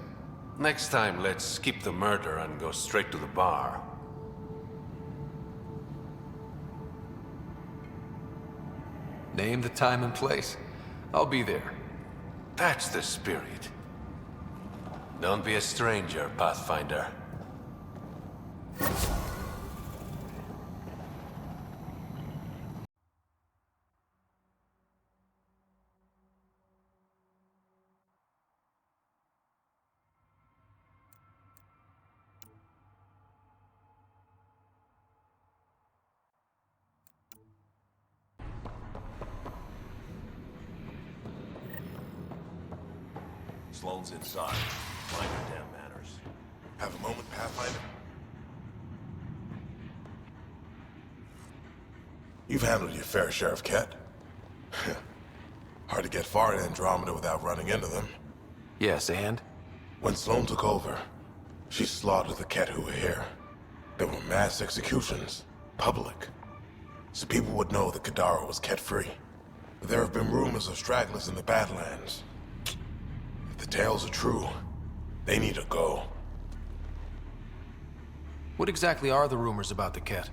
Next time, let's skip the murder and go straight to the bar. Name the time and place. I'll be there. That's the spirit. Don't be a stranger, Pathfinder. Sloane's inside. Mind your damn manners. Have a moment, Pathfinder? You've handled your fair share of Ket. Hard to get far in Andromeda without running into them. Yes, and? When Sloane took over, she slaughtered the Ket who were here. There were mass executions, public. So people would know that Kadara was Ket-free. But there have been rumors of stragglers in the Badlands. If the tales are true, they need to go. What exactly are the rumors about the Ket?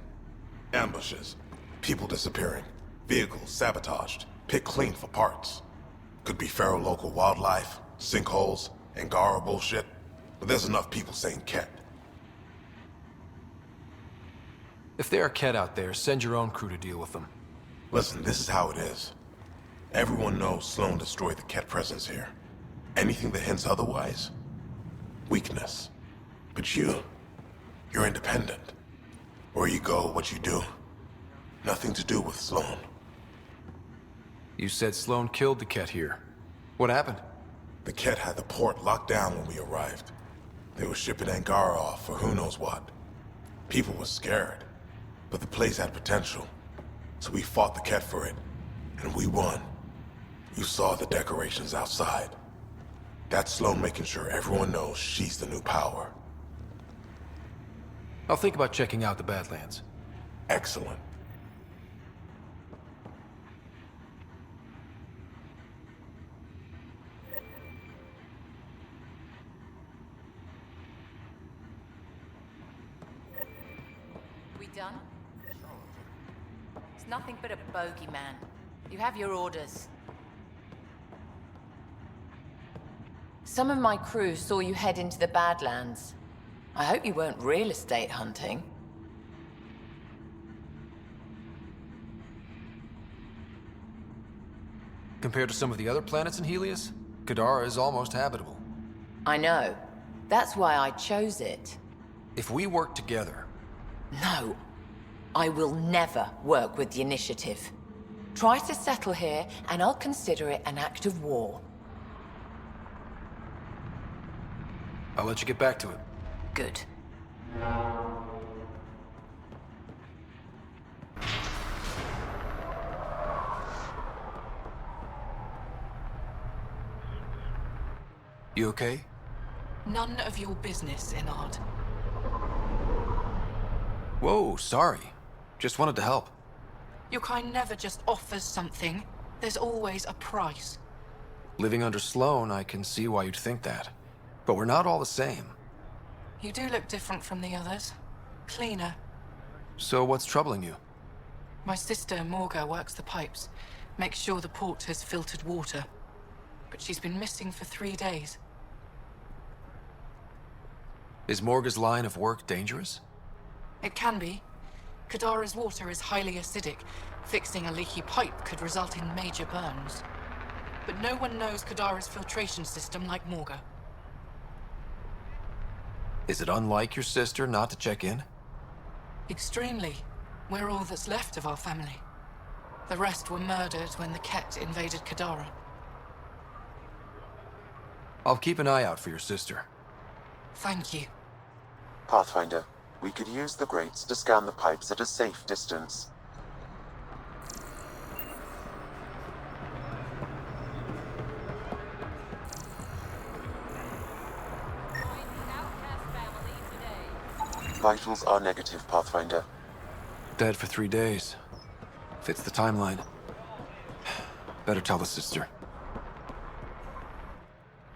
Ambushes. People disappearing. Vehicles sabotaged. Picked clean for parts. Could be feral local wildlife, sinkholes, Angara bullshit. But there's enough people saying Ket. If there are Ket out there, send your own crew to deal with them. Listen, this is how it is. Everyone knows Sloane destroyed the Ket presence here. Anything that hints otherwise, weakness. But you're independent. Where you go, what you do. Nothing to do with Sloane. You said Sloane killed the Ket here. What happened? The Ket had the port locked down when we arrived. They were shipping Angara off for who knows what. People were scared, but the place had potential. So we fought the Ket for it, and we won. You saw the decorations outside. That's Sloane making sure everyone knows she's the new power. I'll think about checking out the Badlands. Excellent. We done? It's nothing but a bogeyman. You have your orders. Some of my crew saw you head into the Badlands. I hope you weren't real estate hunting. Compared to some of the other planets in Helios, Kadara is almost habitable. I know. That's why I chose it. If we work together... No. I will never work with the Initiative. Try to settle here, and I'll consider it an act of war. I'll let you get back to it. Good. You okay? None of your business, Enard. Whoa, sorry. Just wanted to help. Your kind never just offers something. There's always a price. Living under Sloane, I can see why you'd think that. But we're not all the same. You do look different from the others. Cleaner. So what's troubling you? My sister, Morga, works the pipes. Makes sure the port has filtered water. But she's been missing for 3 days. Is Morga's line of work dangerous? It can be. Kadara's water is highly acidic. Fixing a leaky pipe could result in major burns. But no one knows Kadara's filtration system like Morga. Is it unlike your sister not to check in? Extremely. We're all that's left of our family. The rest were murdered when the Ket invaded Kadara. I'll keep an eye out for your sister. Thank you. Pathfinder, we could use the grates to scan the pipes at a safe distance. Vitals are negative, Pathfinder. Dead for 3 days. Fits the timeline. Better tell the sister.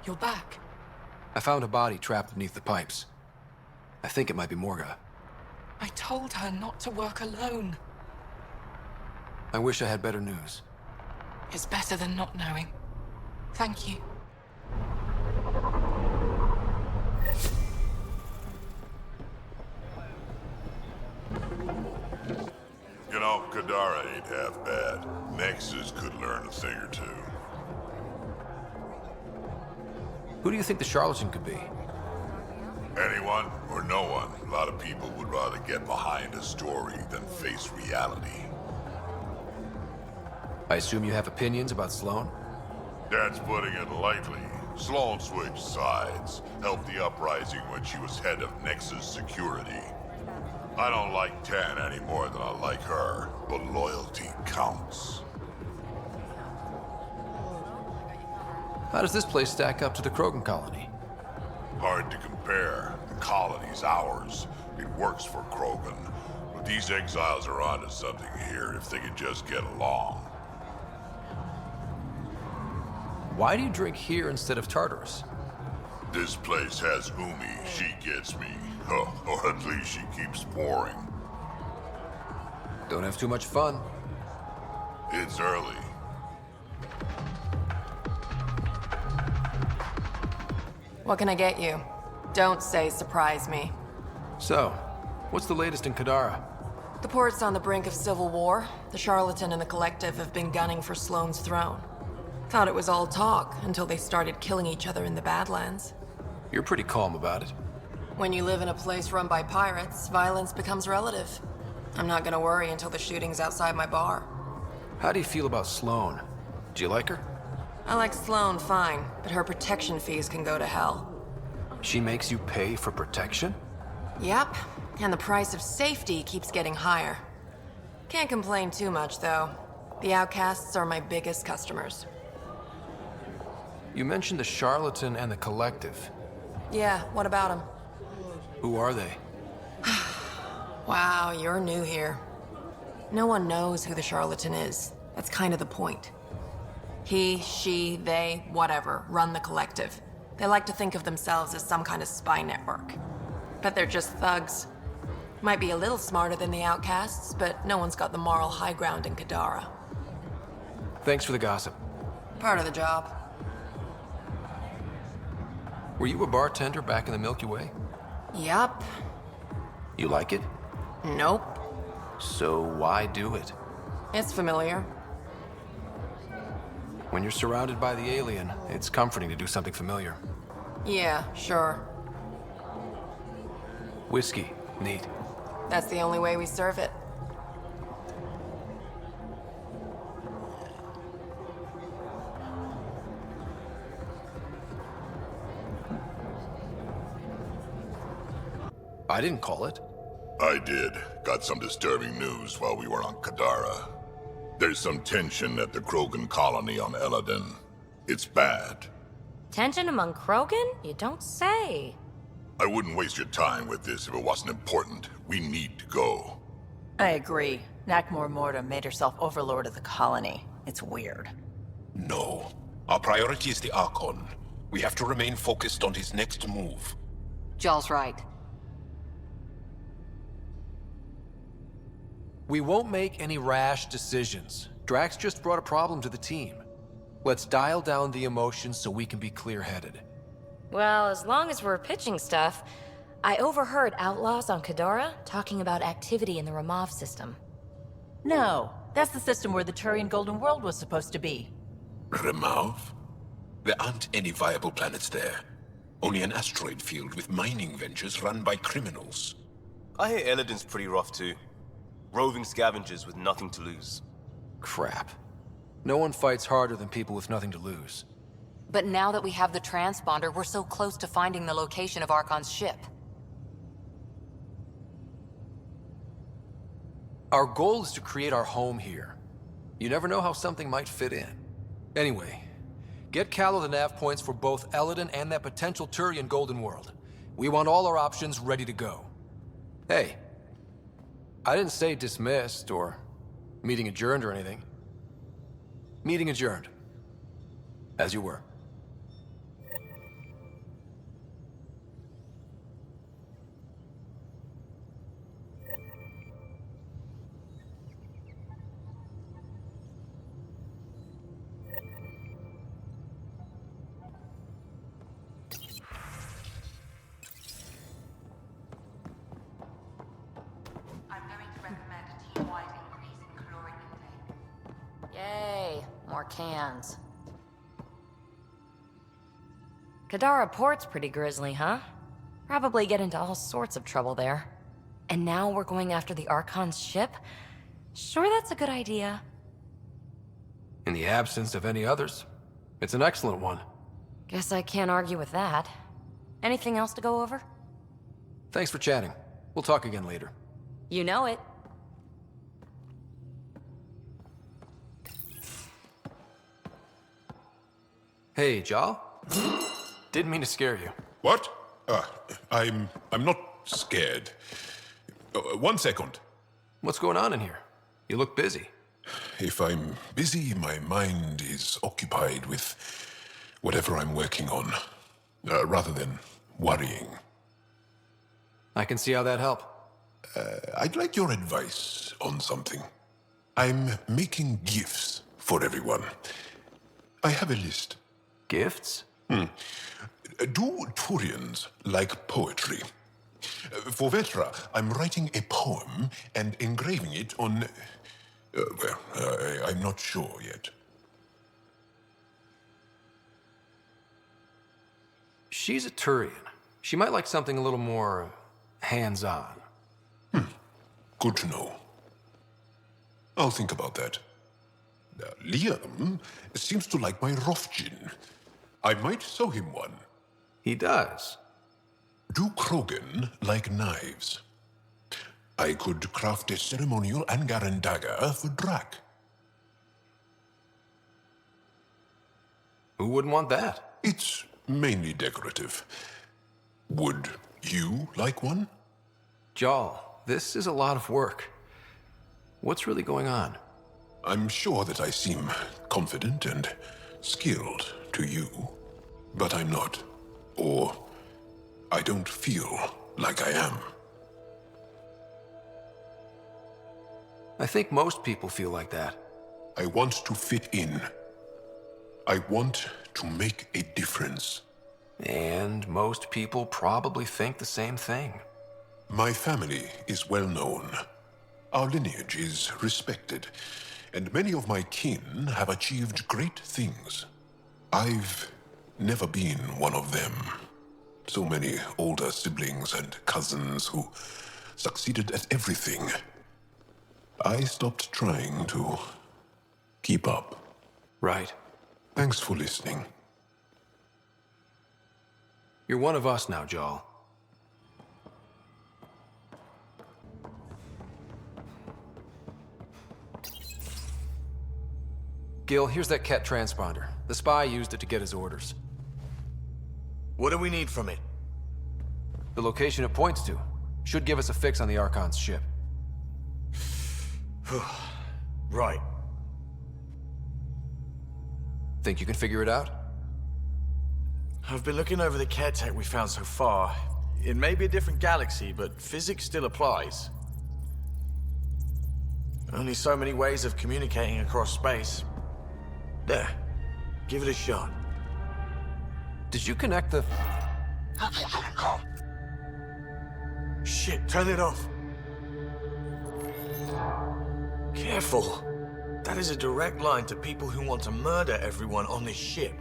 You're back. I found a body trapped beneath the pipes. I think it might be Morga. I told her not to work alone. I wish I had better news. It's better than not knowing. Thank you. You know, Kadara ain't half bad. Nexus could learn a thing or two. Who do you think the charlatan could be? Anyone or no one. A lot of people would rather get behind a story than face reality. I assume you have opinions about Sloane? That's putting it lightly. Sloane switched sides, helped the uprising when she was head of Nexus security. I don't like Tan any more than I like her, but loyalty counts. How does this place stack up to the Krogan colony? Hard to compare. The colony's ours. It works for Krogan. But these exiles are onto something here if they could just get along. Why do you drink here instead of Tartarus? This place has Umi. She gets me. Or at least she keeps pouring. Don't have too much fun. It's early. What can I get you? Don't say surprise me. So, what's the latest in Kadara? The port's on the brink of civil war. The Charlatan and the Collective have been gunning for Sloane's throne. Thought it was all talk until they started killing each other in the Badlands. You're pretty calm about it. When you live in a place run by pirates, violence becomes relative. I'm not gonna worry until the shooting's outside my bar. How do you feel about Sloane? Do you like her? I like Sloane fine, but her protection fees can go to hell. She makes you pay for protection? Yep, and the price of safety keeps getting higher. Can't complain too much, though. The outcasts are my biggest customers. You mentioned the Charlatan and the Collective. Yeah, what about them? Who are they? Wow, you're new here. No one knows who the Charlatan is. That's kind of the point. He, she, they, whatever, run the Collective. They like to think of themselves as some kind of spy network. But they're just thugs. Might be a little smarter than the outcasts, but no one's got the moral high ground in Kadara. Thanks for the gossip. Part of the job. Were you a bartender back in the Milky Way? Yup. You like it? Nope. So why do it? It's familiar. When you're surrounded by the alien, it's comforting to do something familiar. Yeah, sure. Whiskey. Neat. That's the only way we serve it. I didn't call it. I did. Got some disturbing news while we were on Kadara. There's some tension at the Krogan colony on Eladin. It's bad. Tension among Krogan? You don't say. I wouldn't waste your time with this if it wasn't important. We need to go. I agree. Nakmor Morta made herself overlord of the colony. It's weird. No. Our priority is the Archon. We have to remain focused on his next move. Jaal's right. We won't make any rash decisions. Drax just brought a problem to the team. Let's dial down the emotions so we can be clear-headed. Well, as long as we're pitching stuff, I overheard outlaws on Kadara talking about activity in the Ramov system. No, that's the system where the Turian Golden World was supposed to be. Ramov? There aren't any viable planets there. Only an asteroid field with mining ventures run by criminals. I hear Eladin's pretty rough too. Roving scavengers with nothing to lose. Crap. No one fights harder than people with nothing to lose. But now that we have the transponder, we're so close to finding the location of Archon's ship. Our goal is to create our home here. You never know how something might fit in. Anyway, get Callow the nav points for both Eladin and that potential Turian Golden World. We want all our options ready to go. Hey, I didn't say dismissed or meeting adjourned or anything. Meeting adjourned. As you were. Yay, more cans. Kadara Port's pretty grisly, huh? Probably get into all sorts of trouble there. And now we're going after the Archon's ship? Sure that's a good idea. In the absence of any others, it's an excellent one. Guess I can't argue with that. Anything else to go over? Thanks for chatting. We'll talk again later. You know it. Hey, Jaal? Didn't mean to scare you. What? I'm not scared. 1 second. What's going on in here? You look busy. If I'm busy, my mind is occupied with whatever I'm working on, rather than worrying. I can see how that'd help. I'd like your advice on something. I'm making gifts for everyone. I have a list. Gifts? Do Turians like poetry? For Vetra, I'm writing a poem and engraving it on... I'm not sure yet. She's a Turian. She might like something a little more hands-on. Good to know. I'll think about that. Liam seems to like my Rofgin. I might sew him one. He does. Do Krogan like knives? I could craft a ceremonial Angaran dagger for Drak. Who wouldn't want that? It's mainly decorative. Would you like one? Jaal, this is a lot of work. What's really going on? I'm sure that I seem confident and skilled to you, but I'm not. Or I don't feel like I am. I think most people feel like that. I want to fit in. I want to make a difference. And most people probably think the same thing. My family is well known. Our lineage is respected, and many of my kin have achieved great things. I've never been one of them. So many older siblings and cousins who succeeded at everything. I stopped trying to keep up. Right. Thanks for listening. You're one of us now, Jaal. Gil, here's that Ket transponder. The spy used it to get his orders. What do we need from it? The location it points to should give us a fix on the Archon's ship. Right. Think you can figure it out? I've been looking over the care tech we found so far. It may be a different galaxy, but physics still applies. Only so many ways of communicating across space. There. Give it a shot. Did you connect the... Shit, turn it off. Careful. That is a direct line to people who want to murder everyone on this ship.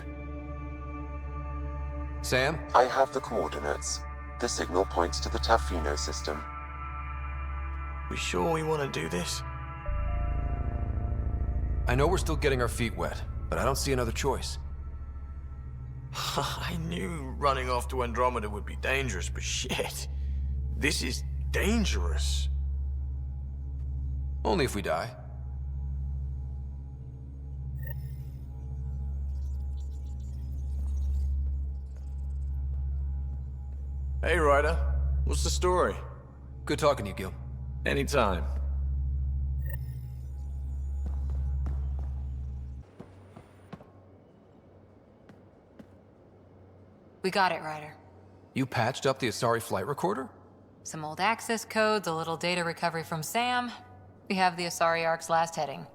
Sam? I have the coordinates. The signal points to the Tafino system. We sure we want to do this? I know we're still getting our feet wet, but I don't see another choice. I knew running off to Andromeda would be dangerous, but shit. This is dangerous. Only if we die. Hey, Ryder. What's the story? Good talking to you, Gil. Anytime. We got it, Ryder. You patched up the Asari flight recorder? Some old access codes, a little data recovery from Sam. We have the Asari Ark's last heading.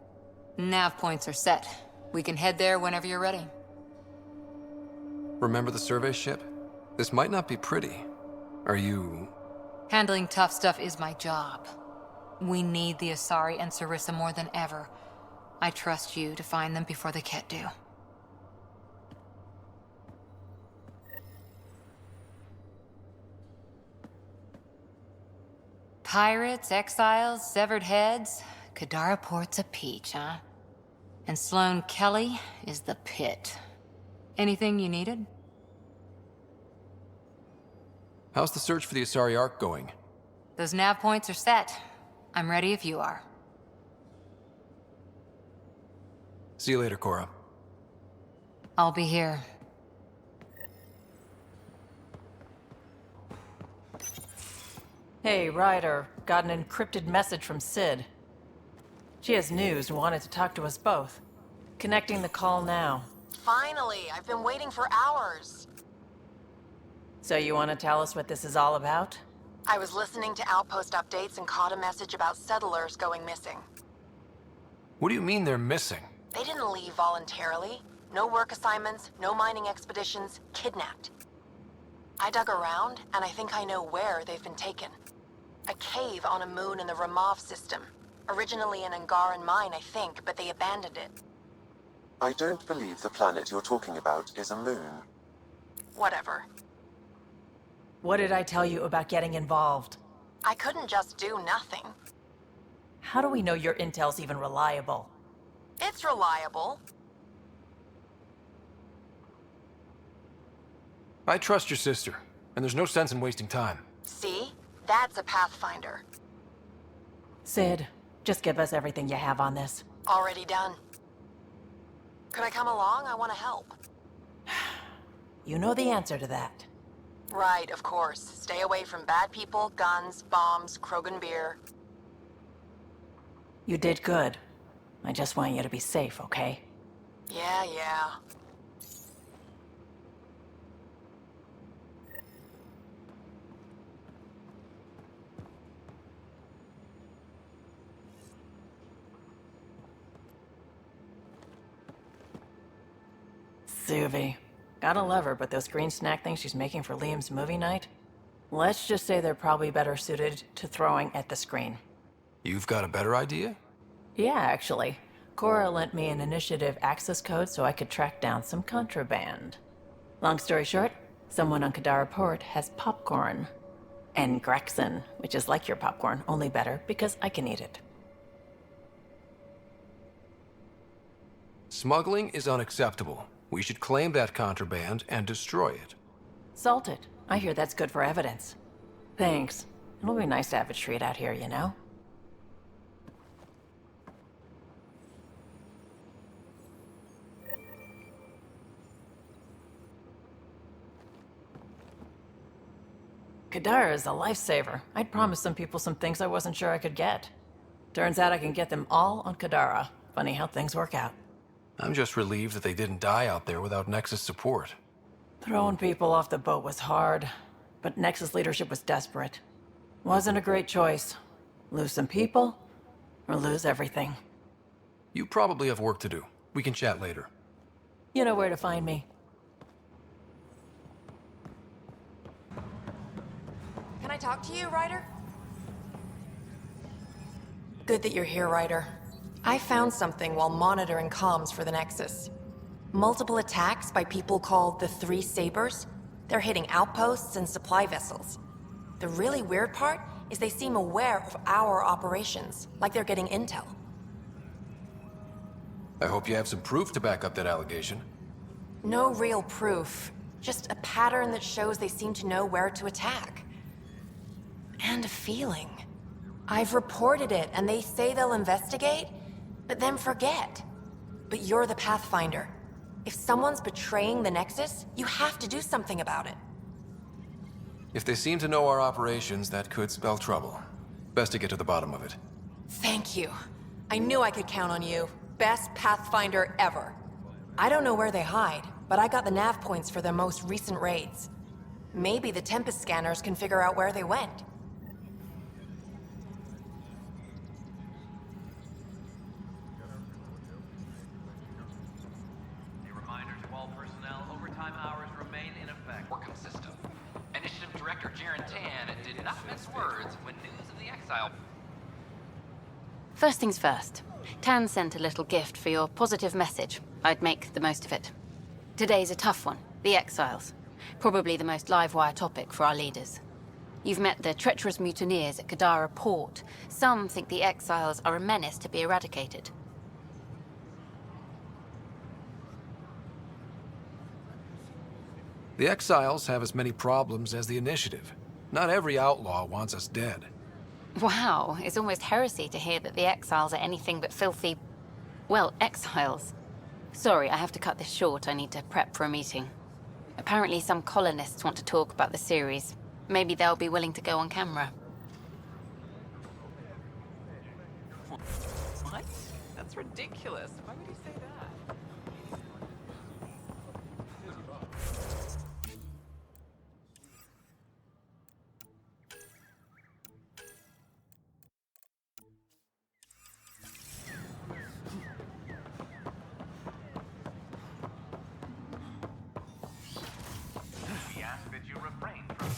Nav points are set. We can head there whenever you're ready. Remember the survey ship? This might not be pretty. Are you... Handling tough stuff is my job. We need the Asari and Sarissa more than ever. I trust you to find them before the Ket do. Pirates, exiles, severed heads. Kadara Port's a peach, huh? And Sloane Kelly is the pit. Anything you needed? How's the search for the Asari Ark going? Those nav points are set. I'm ready if you are. See you later, Cora. I'll be here. Hey, Ryder. Got an encrypted message from Sid. She has news and wanted to talk to us both. Connecting the call now. Finally! I've been waiting for hours. So you want to tell us what this is all about? I was listening to Outpost updates and caught a message about settlers going missing. What do you mean they're missing? They didn't leave voluntarily. No work assignments, no mining expeditions, kidnapped. I dug around, and I think I know where they've been taken. A cave on a moon in the Ramov system. Originally an Angaran mine, I think, but they abandoned it. I don't believe the planet you're talking about is a moon. Whatever. What did I tell you about getting involved? I couldn't just do nothing. How do we know your intel's even reliable? It's reliable. I trust your sister, and there's no sense in wasting time. See? That's a Pathfinder. Sid, just give us everything you have on this. Already done. Could I come along? I want to help. You know the answer to that. Right, of course. Stay away from bad people, guns, bombs, Krogan beer. You did good. I just want you to be safe, okay? Yeah. Suvi. Gotta love her, but those green snack things she's making for Liam's movie night? Let's just say they're probably better suited to throwing at the screen. You've got a better idea? Yeah, actually. Cora lent me an initiative access code so I could track down some contraband. Long story short, someone on Kadara Port has popcorn. And Grexon, which is like your popcorn, only better because I can eat it. Smuggling is unacceptable. We should claim that contraband and destroy it. Salt it. I hear that's good for evidence. Thanks. It'll be nice to have a treat out here, you know? Kadara is a lifesaver. I'd promised some people some things I wasn't sure I could get. Turns out I can get them all on Kadara. Funny how things work out. I'm just relieved that they didn't die out there without Nexus support. Throwing people off the boat was hard, but Nexus leadership was desperate. Wasn't a great choice. Lose some people, or lose everything. You probably have work to do. We can chat later. You know where to find me. Can I talk to you, Ryder? Good that you're here, Ryder. I found something while monitoring comms for the Nexus. Multiple attacks by people called the Three Sabers. They're hitting outposts and supply vessels. The really weird part is they seem aware of our operations, like they're getting intel. I hope you have some proof to back up that allegation. No real proof, just a pattern that shows they seem to know where to attack. And a feeling. I've reported it, and they say they'll investigate, but then forget. But you're the Pathfinder. If someone's betraying the Nexus, you have to do something about it. If they seem to know our operations, that could spell trouble. Best to get to the bottom of it. Thank you. I knew I could count on you. Best Pathfinder ever. I don't know where they hide, but I got the nav points for their most recent raids. Maybe the Tempest scanners can figure out where they went. A reminder to all personnel, overtime hours remain in effect. Work system. Initiative Director Jaren Tan did not mince words when news of the exile. First things first. Tan sent a little gift for your positive message. I'd make the most of it. Today's a tough one. The exiles. Probably the most live-wire topic for our leaders. You've met the treacherous mutineers at Kadara port. Some think the exiles are a menace to be eradicated. The exiles have as many problems as the initiative. Not every outlaw wants us dead. Wow, it's almost heresy to hear that the exiles are anything but filthy... well, exiles. Sorry, I have to cut this short. I need to prep for a meeting. Apparently some colonists want to talk about the series. Maybe they'll be willing to go on camera. What? That's ridiculous. Why would you say that? We ask that you refrain from...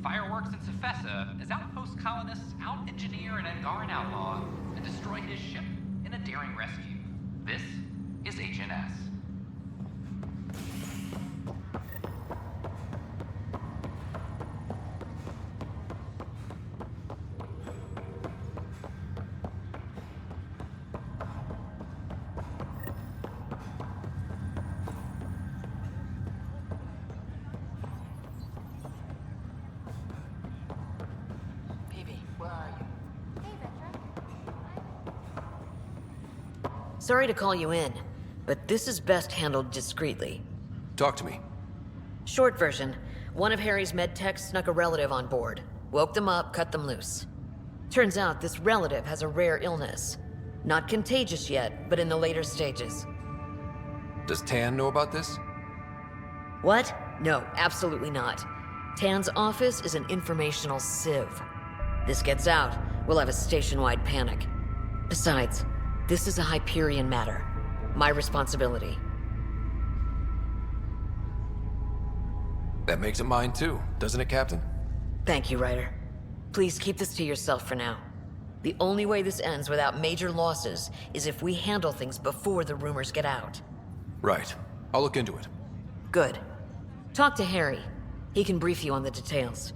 Fireworks in Cephessa as outpost colonists out-engineer an Angaran outlaw and destroy his ship in a daring rescue. This is HNS. Sorry to call you in, but this is best handled discreetly. Talk to me. Short version, one of Harry's medtechs snuck a relative on board. Woke them up, cut them loose. Turns out this relative has a rare illness. Not contagious yet, but in the later stages. Does Tan know about this? What? No, absolutely not. Tan's office is an informational sieve. This gets out, we'll have a station-wide panic. Besides, this is a Hyperion matter. My responsibility. That makes it mine too, doesn't it, Captain? Thank you, Ryder. Please keep this to yourself for now. The only way this ends without major losses is if we handle things before the rumors get out. Right. I'll look into it. Good. Talk to Harry. He can brief you on the details.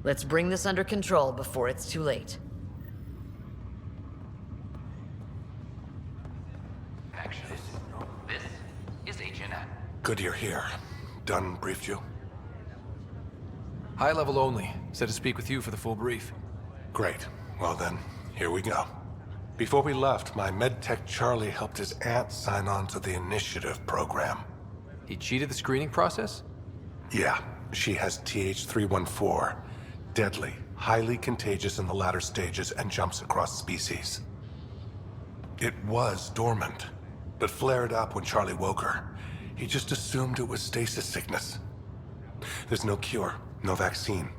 Let's bring this under control before it's too late. This is Agent N. Good you're here. Dunn briefed you? High level only. Said to speak with you for the full brief. Great. Well then, here we go. Before we left, my medtech Charlie helped his aunt sign on to the initiative program. He cheated the screening process? Yeah, she has TH314. Deadly, highly contagious in the latter stages and jumps across species. It was dormant, but flared up when Charlie woke her. He just assumed it was stasis sickness. There's no cure, no vaccine.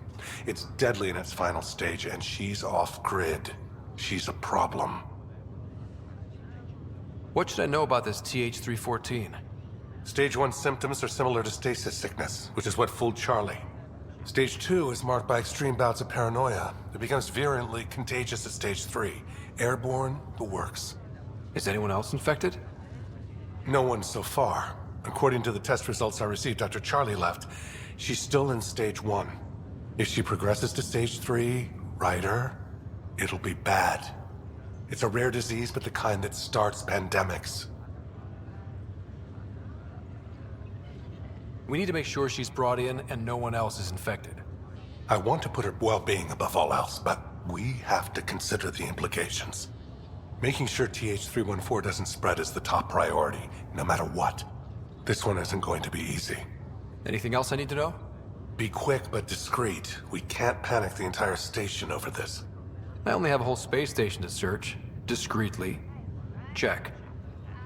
It's deadly in its final stage, and she's off-grid. She's a problem. What should I know about this TH314? Stage 1 symptoms are similar to stasis sickness, which is what fooled Charlie. Stage 2 is marked by extreme bouts of paranoia. It becomes virulently contagious at Stage 3. Airborne, the works. Is anyone else infected? No one so far. According to the test results I received after Charlie left, she's still in Stage 1. If she progresses to Stage 3, Ryder, it'll be bad. It's a rare disease, but the kind that starts pandemics. We need to make sure she's brought in and no one else is infected. I want to put her well-being above all else, but we have to consider the implications. Making sure TH314 doesn't spread is the top priority, no matter what. This one isn't going to be easy. Anything else I need to know? Be quick but discreet. We can't panic the entire station over this. I only have a whole space station to search. Discreetly. Check.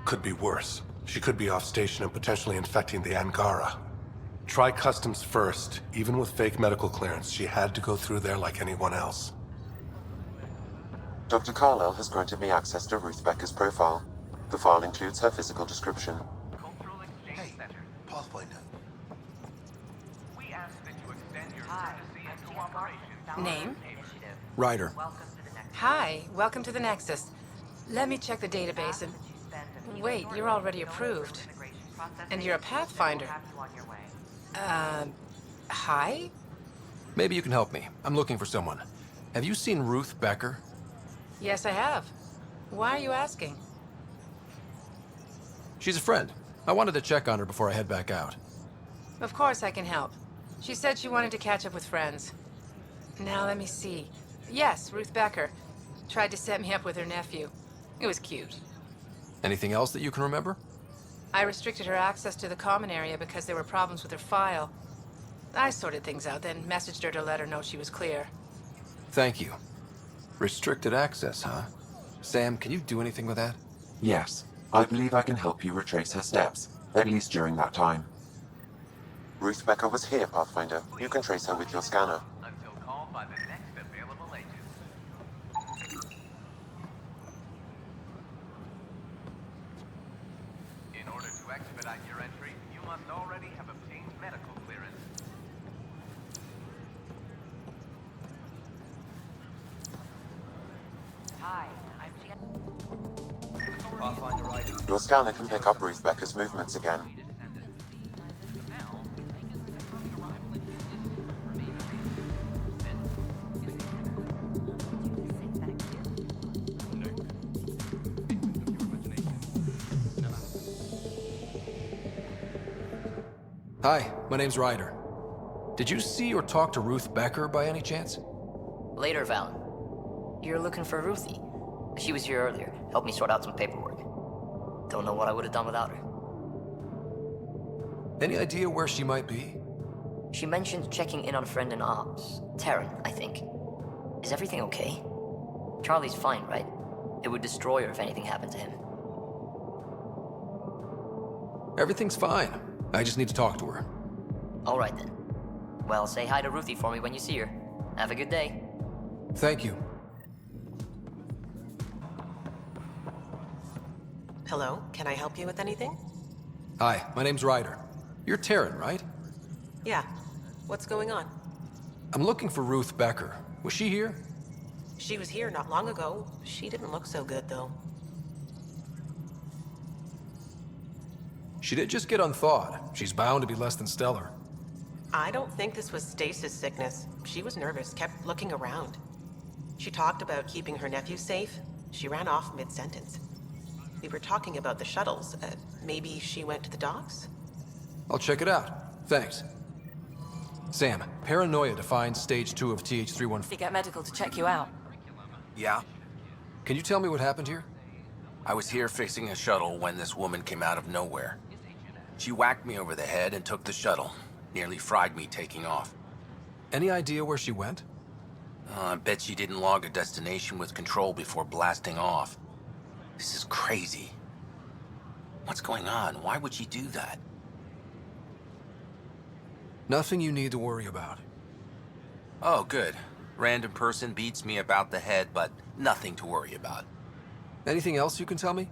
Could be worse. She could be off station and potentially infecting the Angara. Try customs first. Even with fake medical clearance, she had to go through there like anyone else. Dr. Carlyle has granted me access to Ruth Becker's profile. The file includes her physical description. Hey, Pathfinder. Name? Ryder. Hi, welcome to the Nexus. Let me check the database and... Wait, you're already approved. And you're a Pathfinder. Hi? Maybe you can help me. I'm looking for someone. Have you seen Ruth Becker? Yes, I have. Why are you asking? She's a friend. I wanted to check on her before I head back out. Of course I can help. She said she wanted to catch up with friends. Now let me see. Yes, Ruth Becker. Tried to set me up with her nephew. It was cute. Anything else that you can remember? I restricted her access to the common area because there were problems with her file. I sorted things out, then messaged her to let her know she was clear. Thank you. Restricted access, huh? Sam, can you do anything with that? Yes, I believe I can help you retrace her steps, at least during that time. Ruth Becker was here, Pathfinder. You can trace her with your scanner. Until called by the next available agent. In order to expedite your entry, you must already have obtained medical clearance. Hi, Your scanner can pick up Ruth Becker's movements again. Hi, my name's Ryder. Did you see or talk to Ruth Becker by any chance? Later, Valen. You're looking for Ruthie. She was here earlier. Helped me sort out some paperwork. Don't know what I would have done without her. Any idea where she might be? She mentioned checking in on a friend in ops. Terran, I think. Is everything okay? Charlie's fine, right? It would destroy her if anything happened to him. Everything's fine. I just need to talk to her. All right, then. Well, say hi to Ruthie for me when you see her. Have a good day. Thank you. Hello, can I help you with anything? Hi, my name's Ryder. You're Terran, right? Yeah. What's going on? I'm looking for Ruth Becker. Was she here? She was here not long ago. She didn't look so good, though. She did just get unthawed. She's bound to be less than stellar. I don't think this was stasis sickness. She was nervous, kept looking around. She talked about keeping her nephew safe. She ran off mid-sentence. We were talking about the shuttles. Maybe she went to the docks? I'll check it out. Thanks. Sam, paranoia defines stage 2 of TH314. You get medical to check you out. Yeah? Can you tell me what happened here? I was here fixing a shuttle when this woman came out of nowhere. She whacked me over the head and took the shuttle. Nearly fried me taking off. Any idea where she went? I bet she didn't log a destination with control before blasting off. This is crazy. What's going on? Why would she do that? Nothing you need to worry about. Oh, good. Random person beats me about the head, but nothing to worry about. Anything else you can tell me?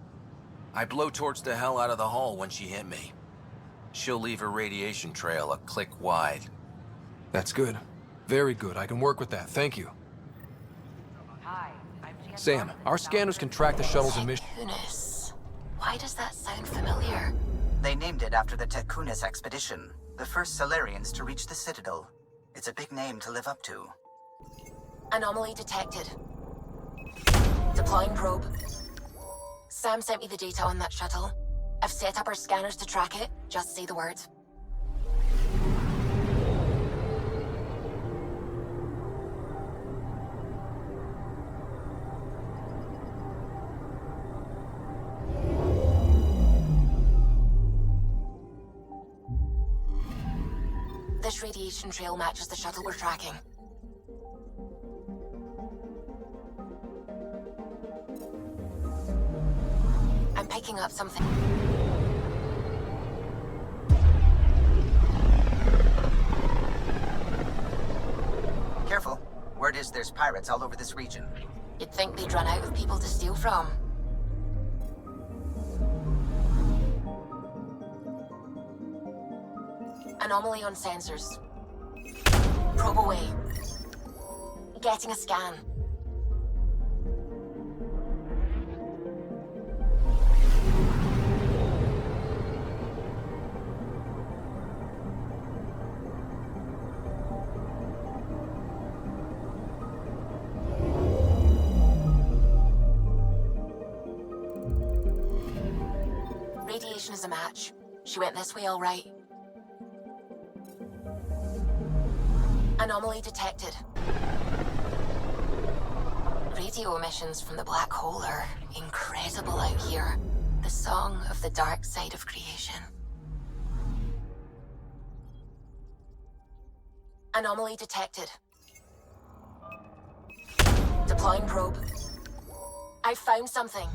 I blowtorched the hell out of the hull when she hit me. She'll leave her radiation trail a click wide. That's good. Very good. I can work with that. Thank you. Hi, Sam, our scanners can track the shuttle's emission. Kunis. Why does that sound familiar? They named it after the Tekunis expedition, the first Solarians to reach the Citadel. It's a big name to live up to. Anomaly detected. Deploying probe. Sam sent me the data on that shuttle. I've set up our scanners to track it. Just say the word. This radiation trail matches the shuttle we're tracking. I'm picking up something. Careful. Word is there's pirates all over this region. You'd think they'd run out of people to steal from. Anomaly on sensors. Probe away. Getting a scan. Radiation is a match. She went this way all right. Anomaly detected. Radio emissions from the black hole are incredible out here. The song of the dark side of creation. Anomaly detected. Deploying probe. I found something.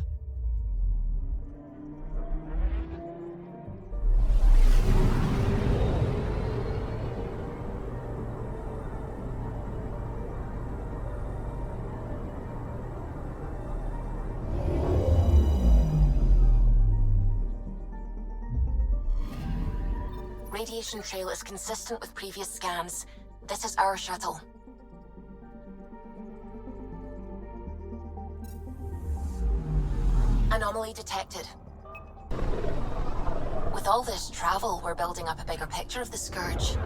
Radiation trail is consistent with previous scans. This is our shuttle. Anomaly detected. With all this travel, we're building up a bigger picture of the Scourge.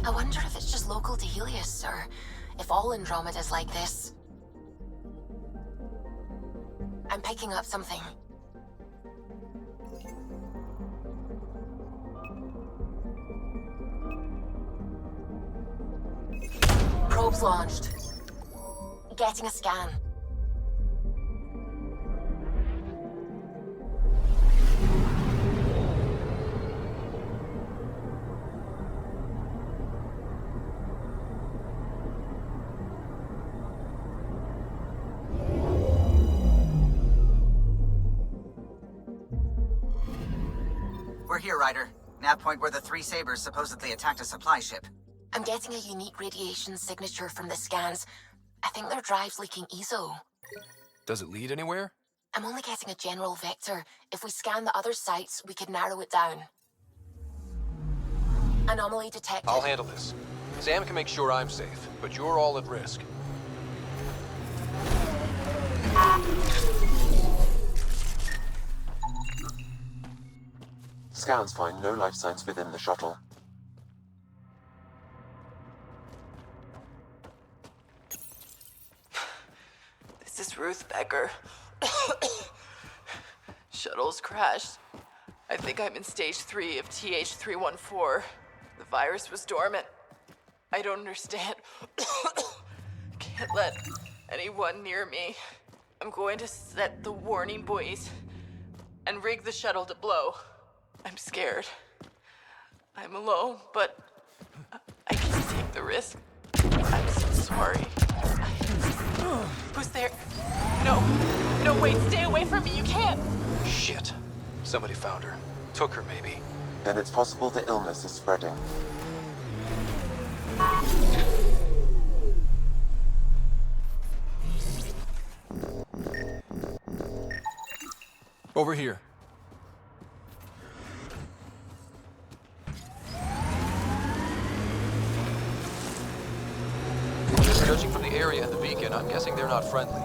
I wonder if it's just local to Helios, or if all Andromeda's like this. I'm picking up something. Probes launched. Getting a scan. We're here, Ryder. Nav point where the three Sabers supposedly attacked a supply ship. I'm getting a unique radiation signature from the scans. I think their drive's leaking ESO. Does it lead anywhere? I'm only getting a general vector. If we scan the other sites, we could narrow it down. Anomaly detected. I'll handle this. Sam can make sure I'm safe, but you're all at risk. Scans find no life signs within the shuttle. This is Ruth Becker. Shuttle's crashed. I think I'm in stage 3 of TH314. The virus was dormant. I don't understand. Can't let anyone near me. I'm going to set the warning buoys and rig the shuttle to blow. I'm scared. I'm alone, but worth the risk. I'm so sorry. Who's there? No. No, wait, stay away from me. You can't. Shit. Somebody found her. Took her, maybe. Then it's possible the illness is spreading. Over here. Judging from the area and the beacon, I'm guessing they're not friendly.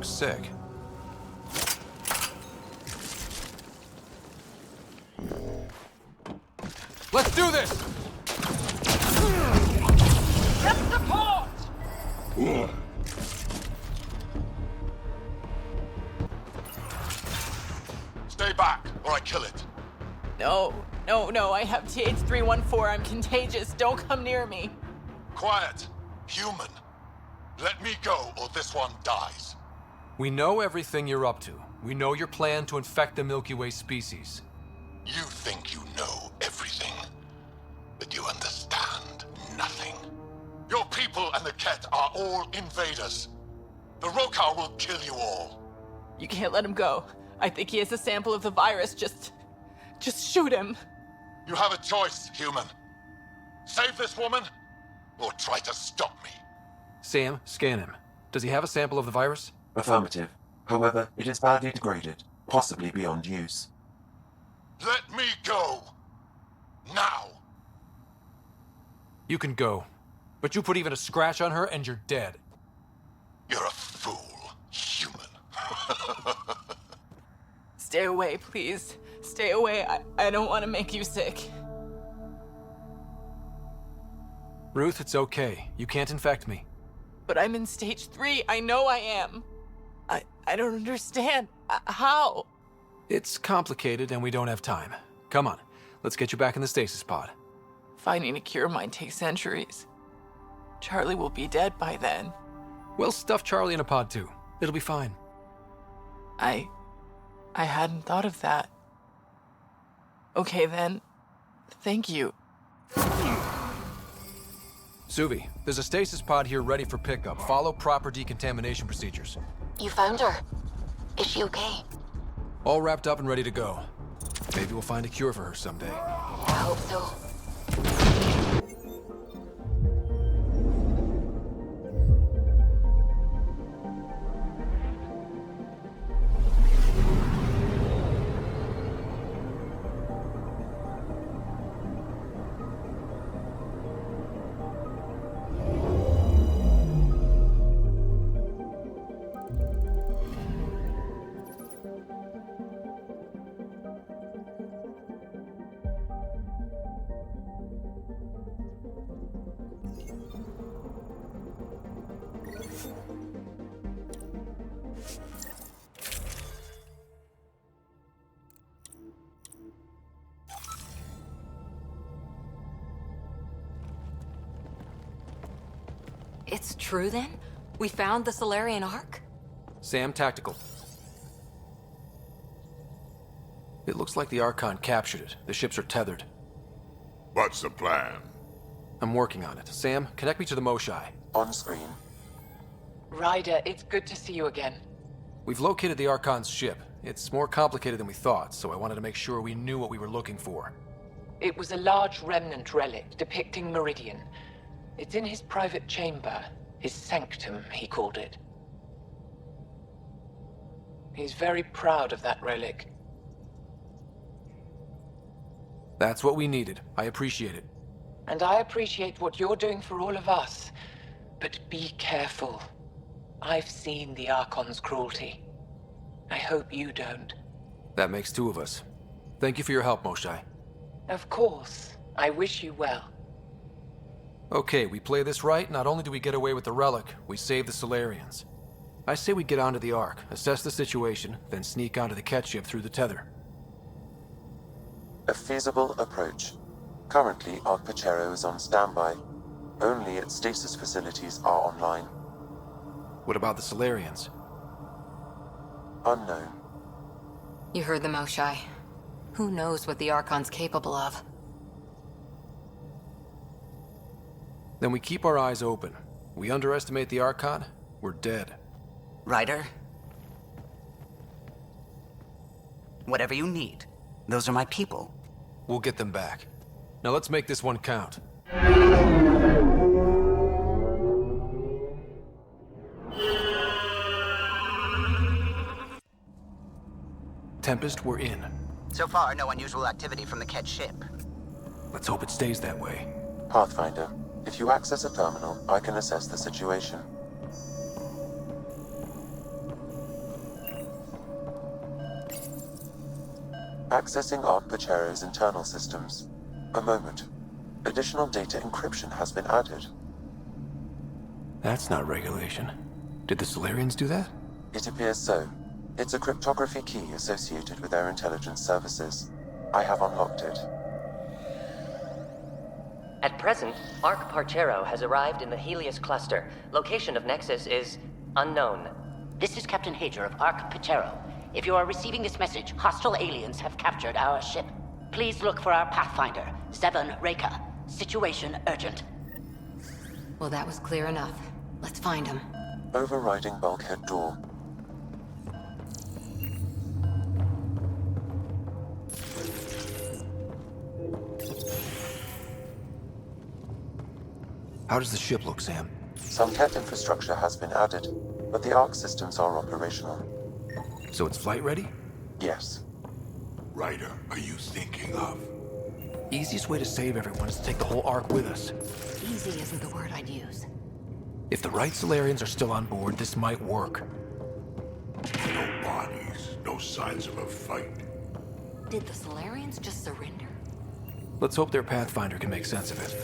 Sick. Let's do this! Get support! Stay back, or I kill it. No, I have TH314. I'm contagious. Don't come near me. Quiet. Human. Let me go, or this one dies. We know everything you're up to. We know your plan to infect the Milky Way species. You think you know everything, but you understand nothing. Your people and the Ket are all invaders. The Rokar will kill you all. You can't let him go. I think he has a sample of the virus. Just shoot him. You have a choice, human. Save this woman, or try to stop me. Sam, scan him. Does he have a sample of the virus? Affirmative. However, it is badly degraded, possibly beyond use. Let me go! Now! You can go. But you put even a scratch on her and you're dead. You're a fool, human. Stay away, please. Stay away. I don't want to make you sick. Ruth, it's okay. You can't infect me. But I'm in stage 3. I know I am. I don't understand. How? It's complicated and we don't have time. Come on, let's get you back in the stasis pod. Finding a cure might take centuries. Charlie will be dead by then. We'll stuff Charlie in a pod too. It'll be fine. I hadn't thought of that. Okay then. Thank you. Suvi, there's a stasis pod here ready for pickup. Follow proper decontamination procedures. You found her. Is she okay? All wrapped up and ready to go. Maybe we'll find a cure for her someday. I hope so. It's true then? We found the Solarian Ark? Sam, tactical. It looks like the Arconte captured it. The ships are tethered. What's the plan? I'm working on it. Sam, connect me to the Moshai. On screen. Ryder, it's good to see you again. We've located the Arconte's ship. It's more complicated than we thought, so I wanted to make sure we knew what we were looking for. It was a large remnant relic depicting Meridian. It's in his private chamber. His sanctum, he called it. He's very proud of that relic. That's what we needed. I appreciate it. And I appreciate what you're doing for all of us. But be careful. I've seen the Archon's cruelty. I hope you don't. That makes two of us. Thank you for your help, Moshai. Of course. I wish you well. Okay, we play this right, not only do we get away with the relic, we save the Solarians. I say we get onto the Ark, assess the situation, then sneak onto the Ket ship through the tether. A feasible approach. Currently, Ark Pachero is on standby. Only its stasis facilities are online. What about the Solarians? Unknown. You heard the Moshai. Who knows what the Archon's capable of? Then we keep our eyes open. We underestimate the Archon, we're dead. Ryder? Whatever you need. Those are my people. We'll get them back. Now let's make this one count. Tempest, we're in. So far, no unusual activity from the Ket ship. Let's hope it stays that way. Pathfinder, if you access a terminal, I can assess the situation. Accessing Ark Pachero's internal systems. A moment. Additional data encryption has been added. That's not regulation. Did the Solarians do that? It appears so. It's a cryptography key associated with their intelligence services. I have unlocked it. At present, Ark Parchero has arrived in the Helios cluster. Location of Nexus is unknown. This is Captain Hager of Ark Pachero. If you are receiving this message, hostile aliens have captured our ship. Please look for our Pathfinder, Zevon Reka. Situation urgent. Well, that was clear enough. Let's find him. Overriding bulkhead door. How does the ship look, Sam? Some Ket infrastructure has been added, but the Ark systems are operational. So it's flight ready? Yes. Ryder, are you thinking of? Easiest way to save everyone is to take the whole Ark with us. Easy isn't the word I'd use. If the right Solarians are still on board, this might work. No bodies, no signs of a fight. Did the Solarians just surrender? Let's hope their Pathfinder can make sense of it.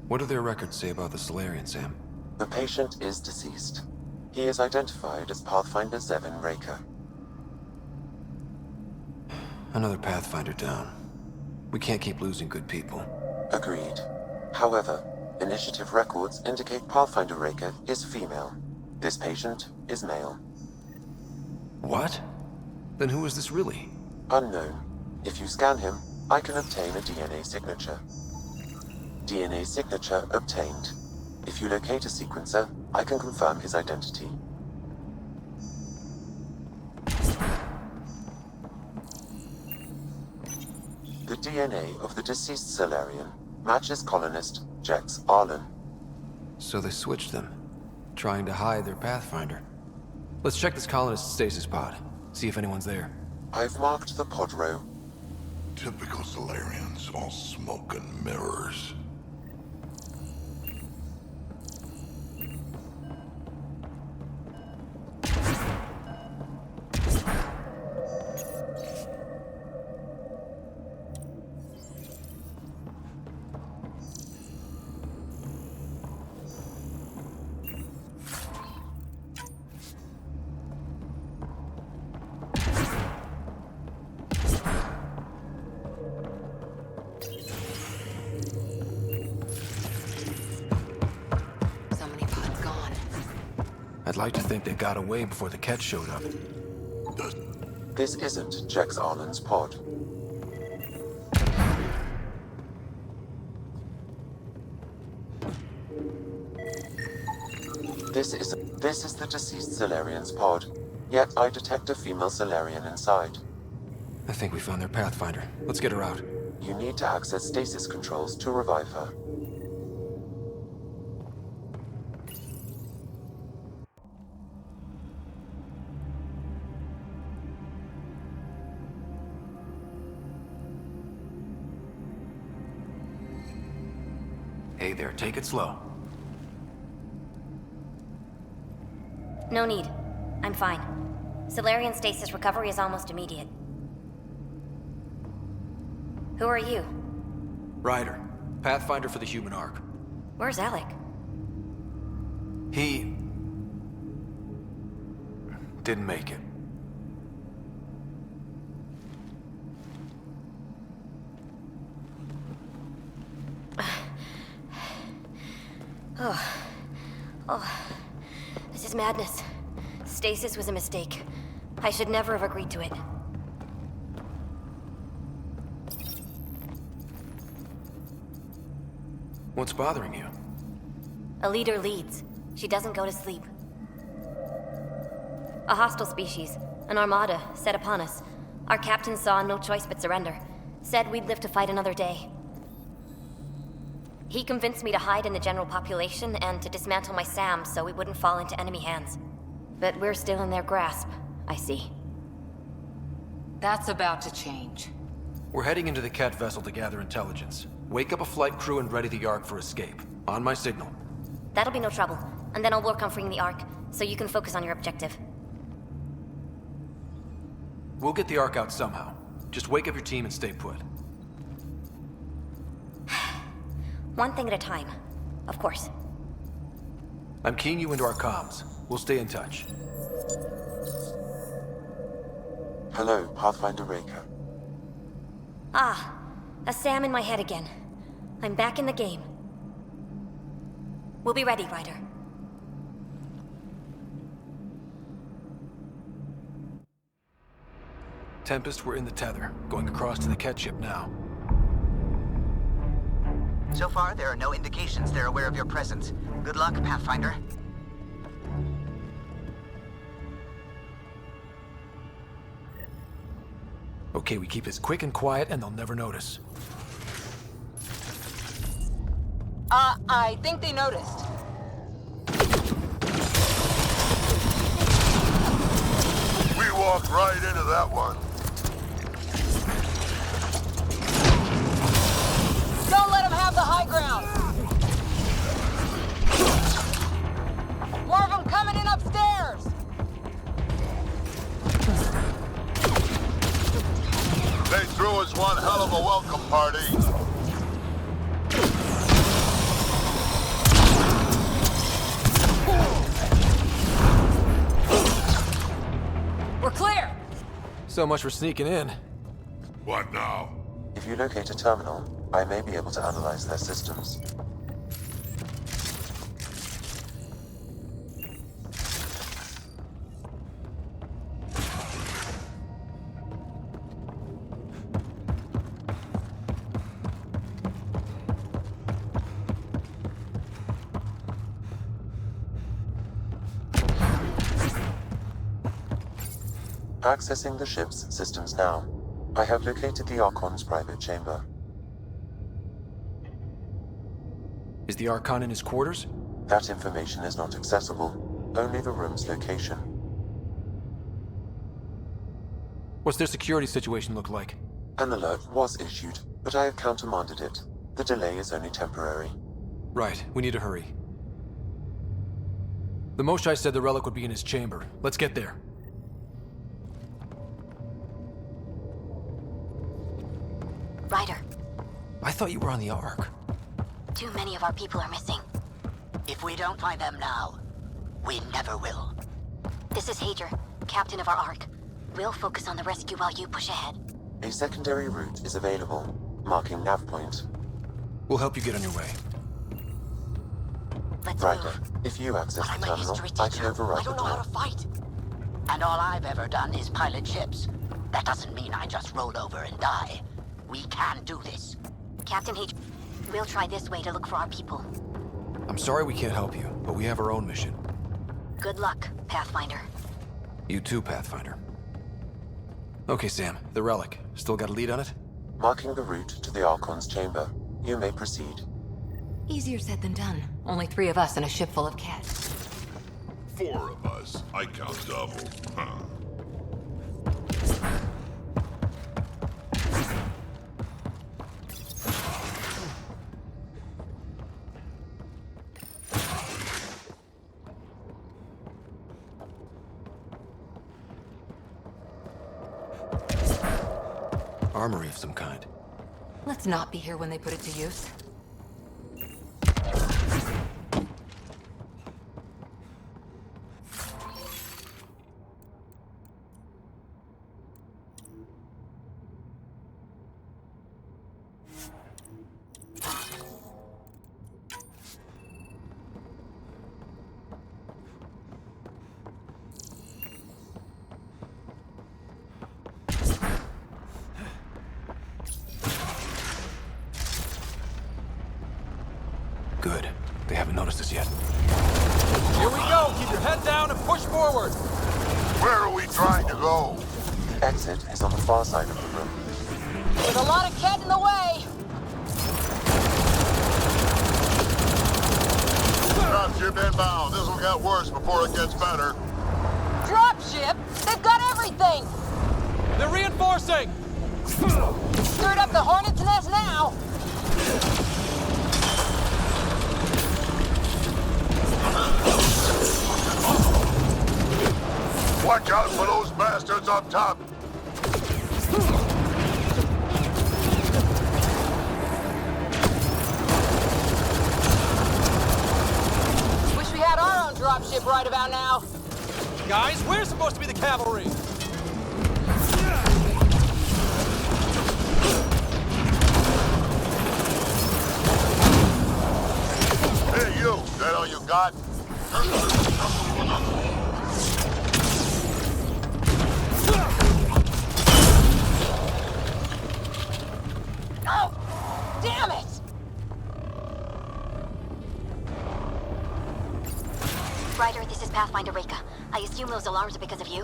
What do their records say about the Solarian, Sam? The patient is deceased. He is identified as Pathfinder Zevon Reka. Another Pathfinder down. We can't keep losing good people. Agreed. However, initiative records indicate Pathfinder Reka is female. This patient is male. What? Then who is this really? Unknown. If you scan him, I can obtain a DNA signature. DNA signature obtained. If you locate a sequencer, I can confirm his identity. The DNA of the deceased Solarian matches colonist Jex Arlen. So they switched them, trying to hide their Pathfinder. Let's check this colonist's stasis pod, see if anyone's there. I've marked the pod row. Typical Solarians, all smoke and mirrors. I'd like to think they got away before the Ket showed up. This isn't Jex Arlen's pod. This is the deceased Solarian's pod. Yet I detect a female Solarian inside. I think we found their Pathfinder. Let's get her out. You need to access stasis controls to revive her. Hey there, take it slow. No need. I'm fine. Solarian stasis recovery is almost immediate. Who are you? Ryder, Pathfinder for the human Ark. Where's Alec? He... didn't make it. Oh, this is madness. Stasis was a mistake. I should never have agreed to it. What's bothering you? A leader leads. She doesn't go to sleep. A hostile species, an armada, set upon us. Our captain saw no choice but surrender. Said we'd live to fight another day. He convinced me to hide in the general population and to dismantle my SAM so we wouldn't fall into enemy hands. But we're still in their grasp, I see. That's about to change. We're heading into the Cat vessel to gather intelligence. Wake up a flight crew and ready the Ark for escape. On my signal. That'll be no trouble. And then I'll work on freeing the Ark, so you can focus on your objective. We'll get the Ark out somehow. Just wake up your team and stay put. One thing at a time. Of course. I'm keying you into our comms. We'll stay in touch. Hello, Pathfinder Raker. Ah, a SAM in my head again. I'm back in the game. We'll be ready, Ryder. Tempest, we're in the tether. Going across to the Cat ship now. So far, there are no indications they're aware of your presence. Good luck, Pathfinder. Okay, we keep this quick and quiet and they'll never notice. I think they noticed. We walked right into that one. Don't let them have the high ground! More of them coming in upstairs! They threw us one hell of a welcome party. We're clear! So much for sneaking in. What now? If you locate a terminal, I may be able to analyze their systems. Accessing the ship's systems now. I have located the Archon's private chamber. Is the Archon in his quarters? That information is not accessible. Only the room's location. What's their security situation look like? An alert was issued, but I have countermanded it. The delay is only temporary. Right, we need to hurry. The Moshai said the relic would be in his chamber. Let's get there. Ryder, I thought you were on the Ark. too many of our people are missing. If we don't find them now, we never will. This is Hager, captain of our Ark. We'll focus on the rescue while you push ahead. A secondary route is available, marking nav point. We'll help you get on your way. Ryder, if you access the terminal, I can override the door. Fight. And all I've ever done is pilot ships. That doesn't mean I just roll over and die. We can do this. Captain Hager, we'll try this way to look for our people. I'm sorry we can't help you, but we have our own mission. Good luck, Pathfinder. You too, Pathfinder. Okay, Sam, the relic. Still got a lead on it? Marking the route to the Archon's chamber. You may proceed. Easier said than done. Only 3 of us and a ship full of cats. 4 of us. I count double. Huh. armory of some kind. Let's not be here when they put it to use. Good. They haven't noticed us yet. Here we go! Keep your head down and push forward! Where are we trying to go? The exit is on the far side of the room. There's a lot of Ket in the way! Dropship inbound. This will get worse before it gets better. Dropship? They've got everything! They're reinforcing! Stirred up the Hornet's nest now! Watch out for those bastards up top! Wish we had our own dropship right about now. Guys, we're supposed to be the cavalry! Hey, you! That all you got? Oh! Damn it! Ryder, this is Pathfinder Reka. I assume those alarms are because of you?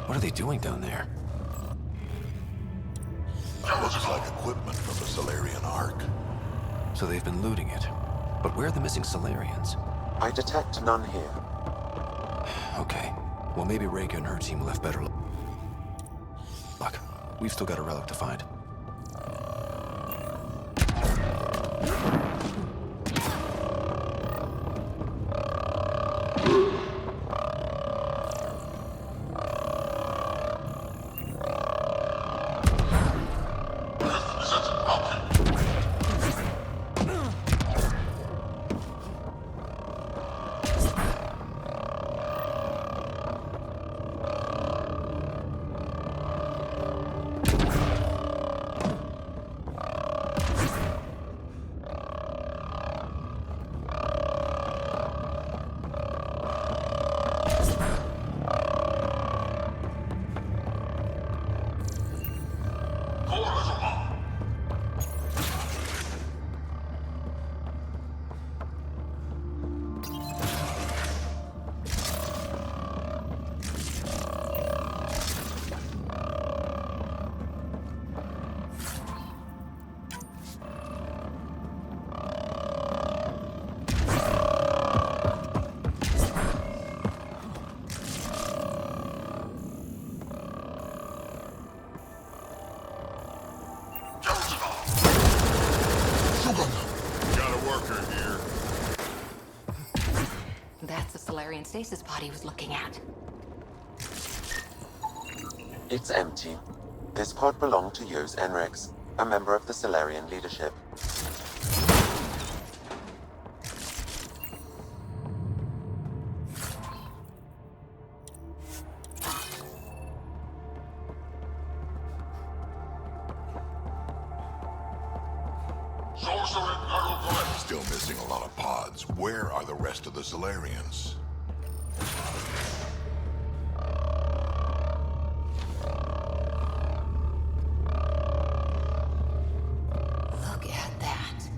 What are they doing down there? Looks like equipment from the Solarian Ark. So they've been looting it. But where are the missing Solarians? I detect none here. Okay. Well, maybe Reka and her team will have better luck. We've still got a relic to find. That's the Solarian stasis pod he was looking at. It's empty. This pod belonged to Yos Enrix, a member of the Solarian leadership. Still missing a lot of pods. Where are the rest of the Solarians? Look at that.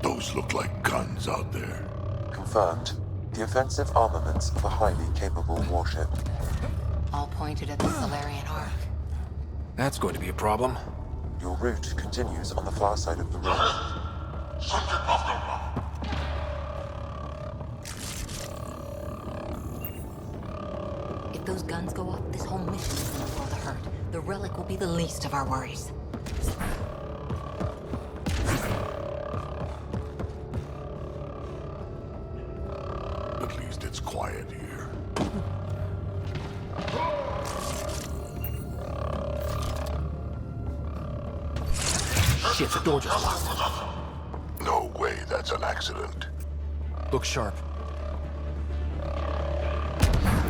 Those look like guns out there. Confirmed. The offensive armaments of a highly capable warship. All pointed at the Solarian Ark. That's going to be a problem. Your route continues on the far side of the room. If those guns go off, this whole mission is gonna fall to hurt. The relic will be the least of our worries. Shit, the door just locked. No way that's an accident. Look sharp.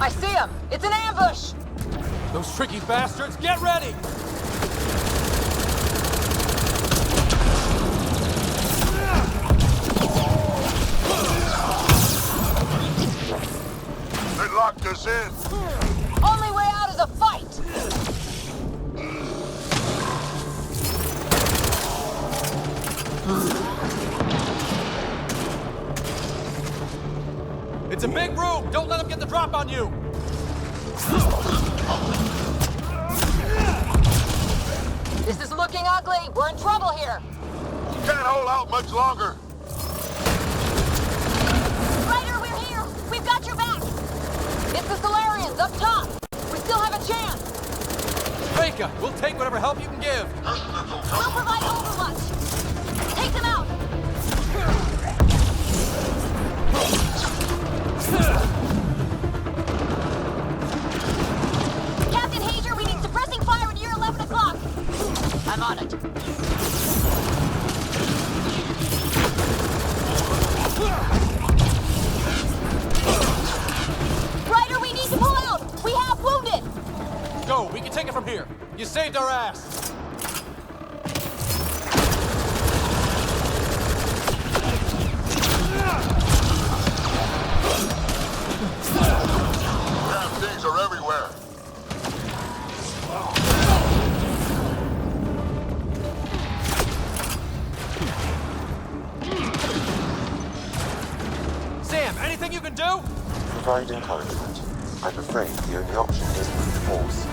I see him! It's an ambush! Those tricky bastards, get ready! They locked us in. Only way out is a fight! It's a big room! Don't let them get the drop on you! This is looking ugly! We're in trouble here! Can't hold out much longer. Ryder, we're here! We've got your back! It's the Solarians up top! We still have a chance! Reka, we'll take whatever help you can give! We'll provide overwatch! Take them out! Captain Hager, we need suppressing fire at year 11 o'clock! I'm on it. Ryder, we need to pull out! We have wounded! Go, we can take it from here. You saved our ass. Damn things are everywhere. Sam, anything you can do? Provide encouragement. I'm afraid the only option is brute force.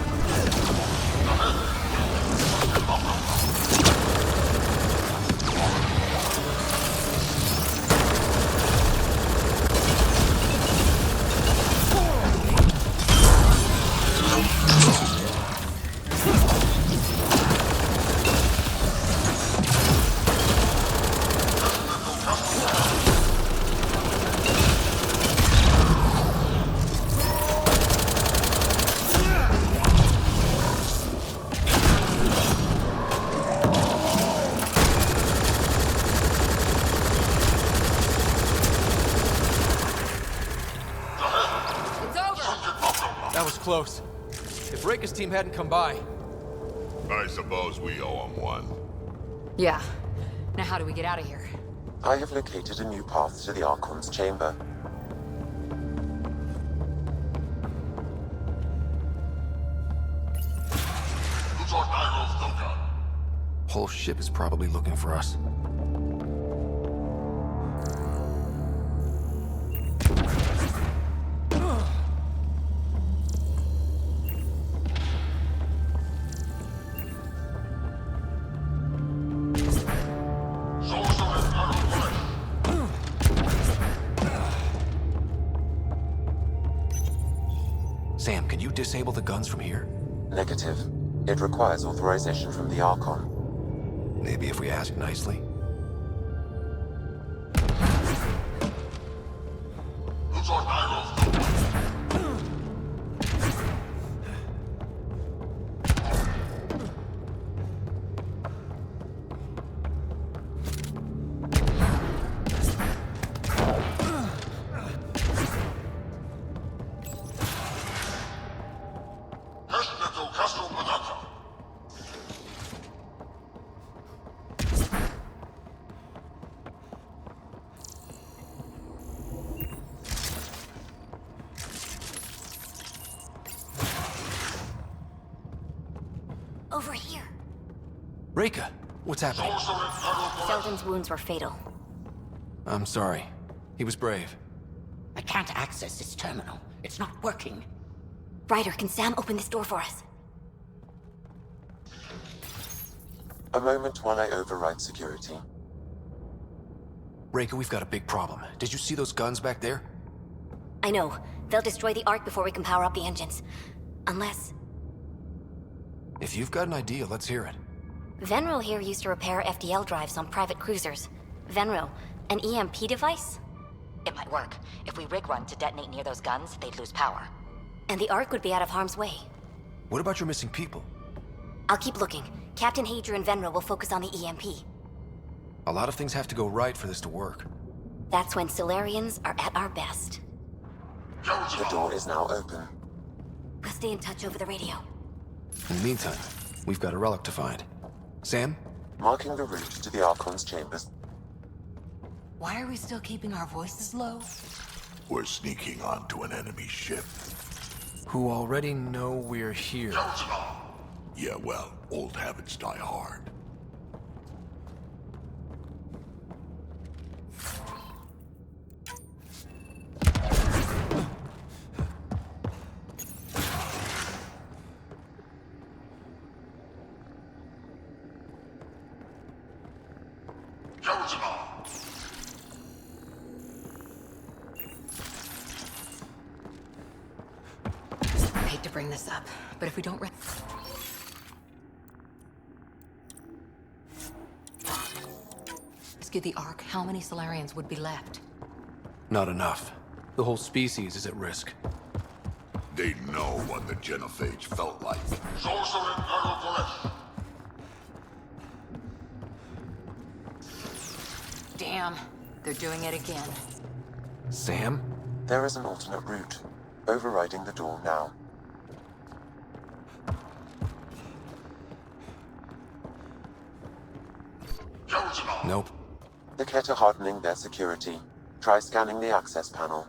Close. If Reka's team hadn't come by... I suppose we owe him one. Yeah. Now how do we get out of here? I have located a new path to the Archon's chamber. Whole ship is probably looking for us. Sam, can you disable the guns from here? Negative. It requires authorization from the Archon. Maybe if we ask nicely. Over here. Reka, what's happening? Selden's wounds were fatal. I'm sorry. He was brave. I can't access this terminal. It's not working. Ryder, can Sam open this door for us? A moment while I override security. Reka, we've got a big problem. Did you see those guns back there? I know. They'll destroy the Ark before we can power up the engines. Unless... If you've got an idea, let's hear it. Venril here used to repair FDL drives on private cruisers. Venril, an EMP device? It might work. If we rig one to detonate near those guns, they'd lose power. And the Ark would be out of harm's way. What about your missing people? I'll keep looking. Captain Hadrian and Venra will focus on the EMP. A lot of things have to go right for this to work. That's when Solarians are at our best. The door is now open. We'll stay in touch over the radio. In the meantime, we've got a relic to find. Sam? Marking the route to the Archonte's chambers. Why are we still keeping our voices low? We're sneaking onto an enemy ship. Who already know we're here. Yeah, well, old habits die hard. I hate to bring this up, but if we don't rescue the Ark, how many Solarians would be left? Not enough. The whole species is at risk. They know what the genophage felt like. Damn, they're doing it again. Sam? There is an alternate route. Overriding the door now. Nope. The Ket are hardening their security. Try scanning the access panel.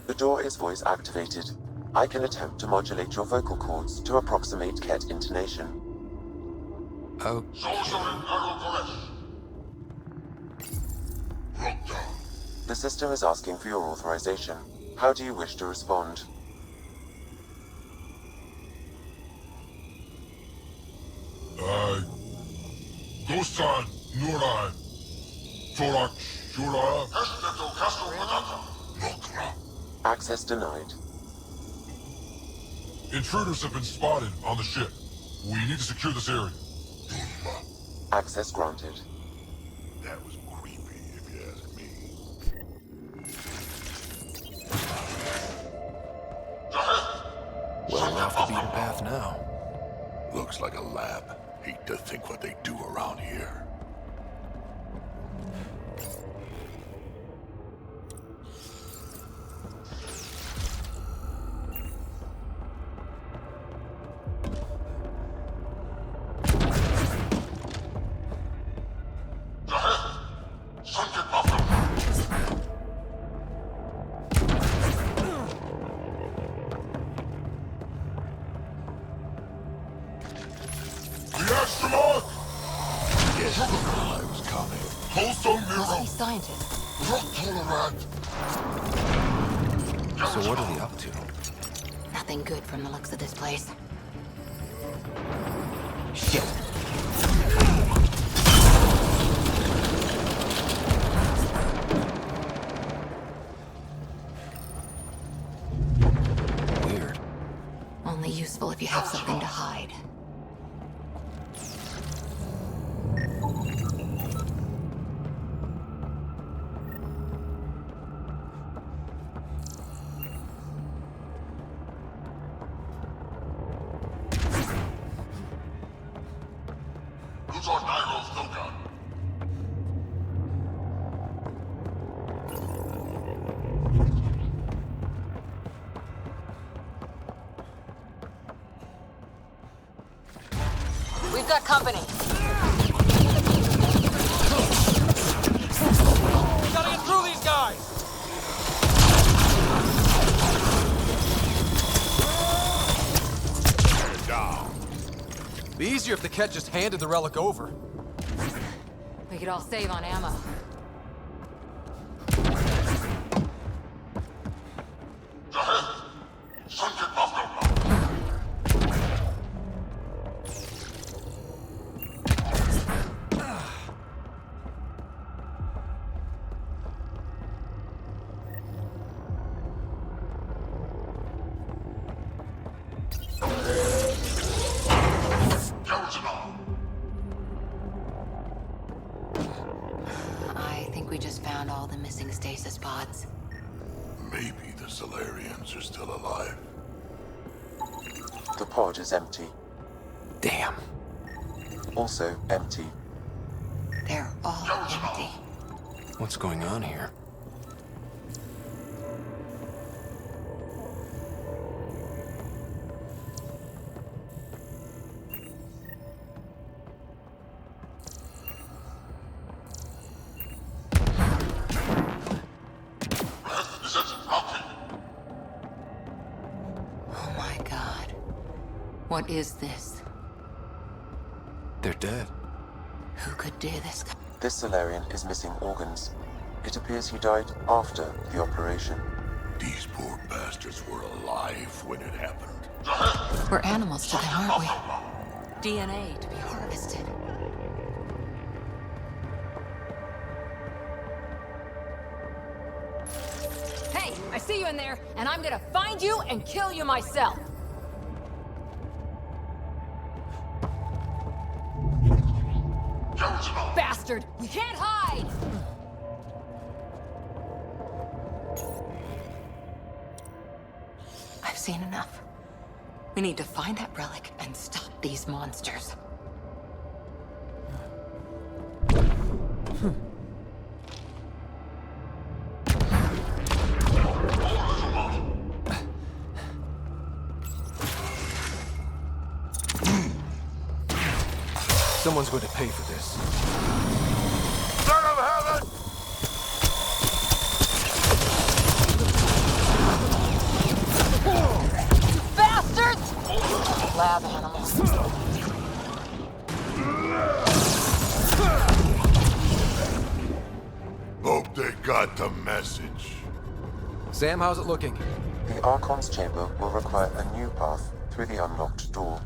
The door is voice activated. I can attempt to modulate your vocal cords to approximate Ket intonation. Oh. The system is asking for your authorization. How do you wish to respond? Gostan, Nuran, Torak, Shura, Access denied. Intruders have been spotted on the ship. We need to secure this area. Access granted. That was creepy, if you ask me. Well, off the beaten path now. Looks like a lab. Hate to think what they do around here. So what are they up to? Nothing good from the looks of this place. Shit. Weird. Only useful if you have something to hide. We've got company. We gotta get through these guys! Down. Be easier if the Ket just handed the relic over. We could all save on ammo. I think we just found all the missing stasis pods. maybe the Solarians are still alive. The pod is empty. Damn. Also empty. They're all empty. What's going on here? Oh my god. What is this? They're dead. Who could do this? This Solarian is missing organs. It appears he died after the operation. These poor bastards were alive when it happened. We're animals to them, aren't we? DNA to be harvested. Hey, I see you in there, and I'm gonna find you and kill you myself. Bastard! You can't hide! I've seen enough. We need to find that relic and stop these monsters. Someone's going to pay for this. Son of heaven! Bastards! Lab animals. Hope they got the message. Sam, how's it looking? The Arconte's chamber will require a new path through the unlocked door.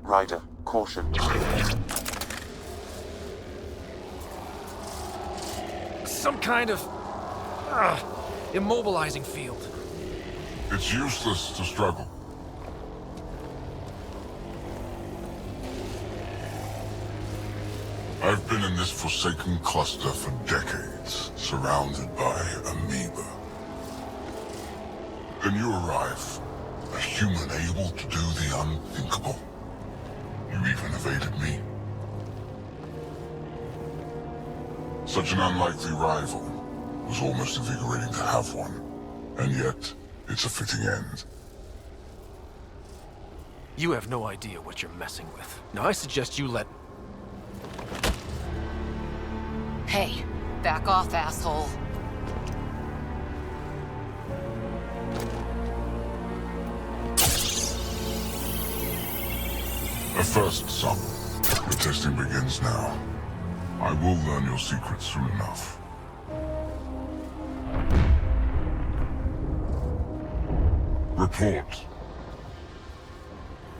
Ryder, caution. Some kind of immobilizing field. It's useless to struggle. I've been in this forsaken cluster for decades, surrounded by amoeba. Then you arrive, a human able to do the unthinkable. You even evaded me. Such an unlikely rival. It was almost invigorating to have one. And yet, it's a fitting end. You have no idea what you're messing with. Now I suggest you let... Hey, back off, asshole. A first, son. The testing begins now. I will learn your secrets soon enough. Report.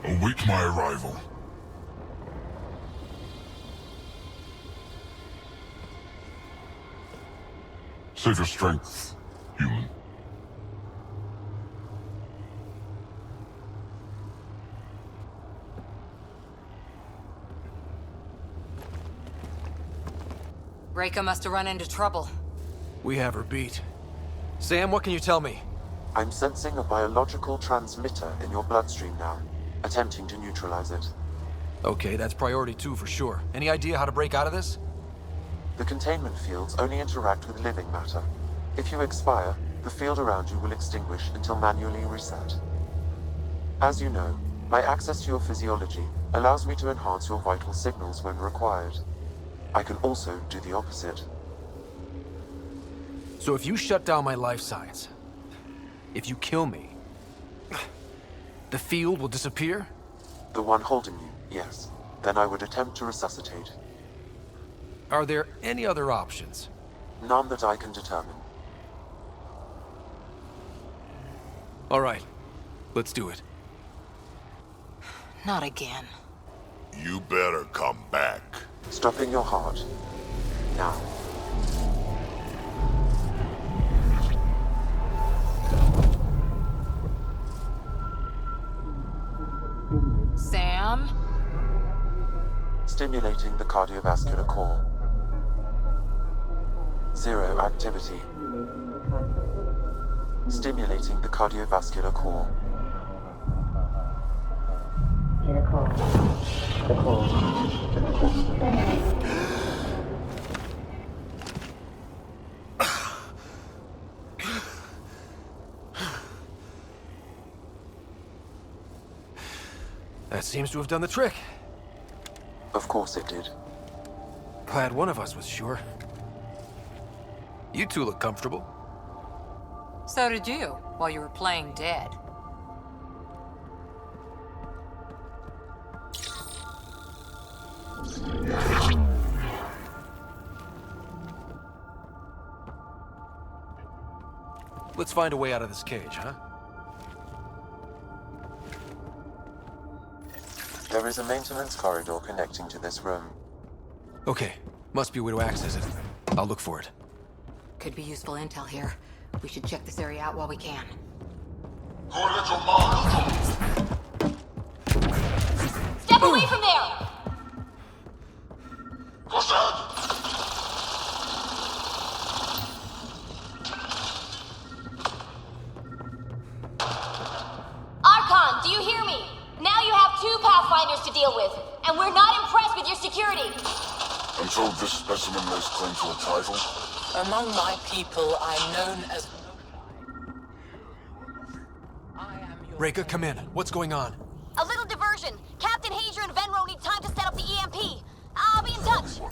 Await my arrival. Save your strength, human. Reka must have run into trouble. We have her beat. Sam, what can you tell me? I'm sensing a biological transmitter in your bloodstream now, attempting to neutralize it. Okay, that's priority 2 for sure. Any idea how to break out of this? The containment fields only interact with living matter. If you expire, the field around you will extinguish until manually reset. As you know, my access to your physiology allows me to enhance your vital signals when required. I can also do the opposite. So if you shut down my life signs, if you kill me, the field will disappear? The one holding you, yes. Then I would attempt to resuscitate. Are there any other options? None that I can determine. All right, let's do it. Not again. You better come back. Stopping your heart. Now. Stimulating the cardiovascular core. 0 activity. Stimulating the cardiovascular core. That seems to have done the trick. Of course it did. Glad one of us was sure. You two look comfortable. So did you, while you were playing dead. Let's find a way out of this cage, huh? There is a maintenance corridor connecting to this room. Okay, must be a way to access it. I'll look for it. Could be useful intel here. We should check this area out while we can. Step away from there! Archon, do you hear me? Now you have 2 Pathfinders to deal with, and we're not impressed with your security. I'm told this specimen lays claim to a title. Among my people, I'm known as... Reka, come in. What's going on? A little diversion. Captain Hager and Venro need time to set up the EMP. I'll be in touch.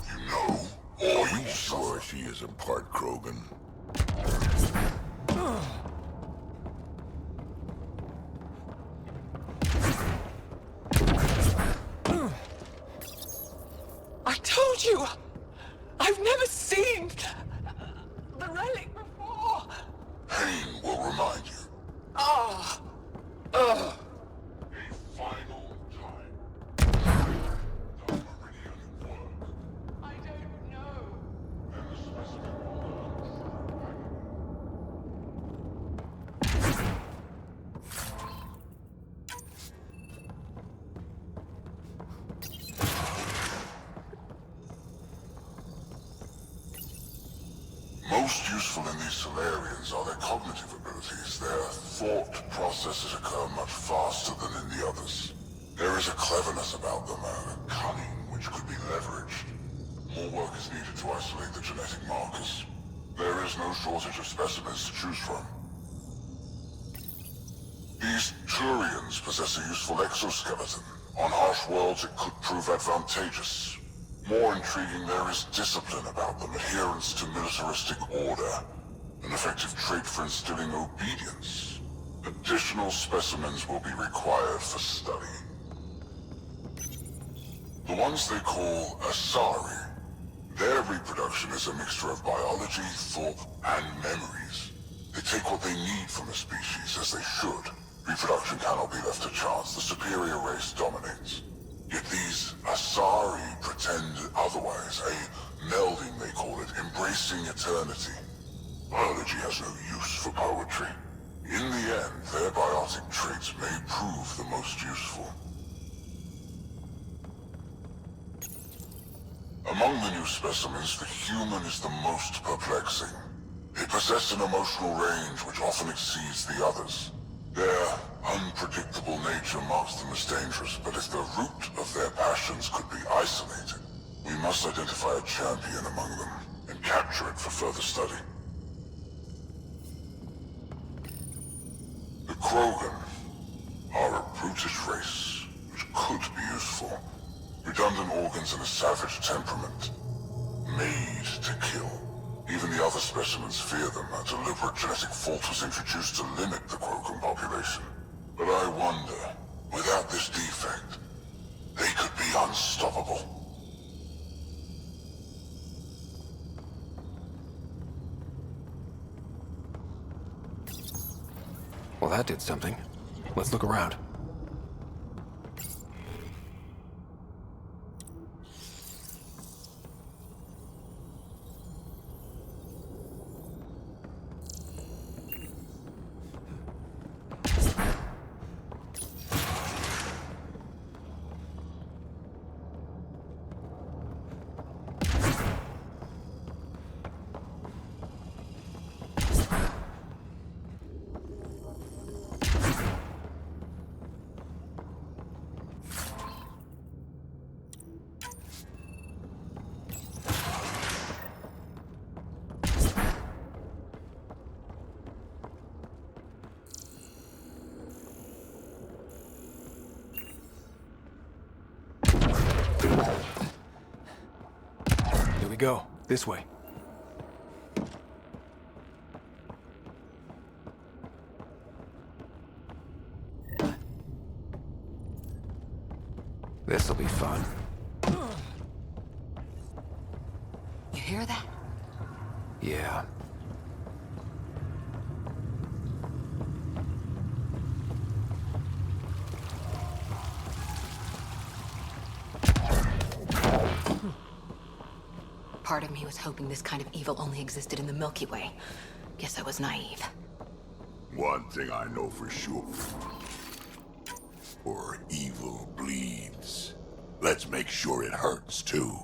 Are you sure she isn't part Krogan? I told you! I've never seen the relic before! Pain will remind you. Ah! Most useful in these Solarians are their cognitive abilities. Their thought processes occur much faster than in the others. There is a cleverness about them, a cunning which could be leveraged. More work is needed to isolate the genetic markers. There is no shortage of specimens to choose from. These Turians possess a useful exoskeleton. On harsh worlds, it could prove advantageous. More intriguing, there is discipline about them, adherence to militaristic order, an effective trait for instilling obedience. Additional specimens will be required for study. The ones they call Asari, their reproduction is a mixture of biology, thought, and memories. They take what they need from a species, as they should. Reproduction cannot be left to chance. The superior race dominates. Yet these Asari pretend otherwise, a melding they call it, embracing eternity. Biology has no use for poetry. In the end, their biotic traits may prove the most useful. Among the new specimens, the human is the most perplexing. They possess an emotional range which often exceeds the others. Their unpredictable nature marks them as dangerous, but if the root of their passions could be isolated, we must identify a champion among them and capture it for further study. The Krogan are a brutish race which could be useful. Redundant organs and a savage temperament, made to kill. Even the other specimens fear them. A deliberate genetic fault was introduced to limit the Krogan population. But I wonder, without this defect, they could be unstoppable. Well, that did something. Let's look around. we go. This way. This'll be fun. You hear that? Yeah. Part of me was hoping this kind of evil only existed in the Milky Way. Guess I was naive. One thing I know for sure. Or evil bleeds. Let's make sure it hurts, too.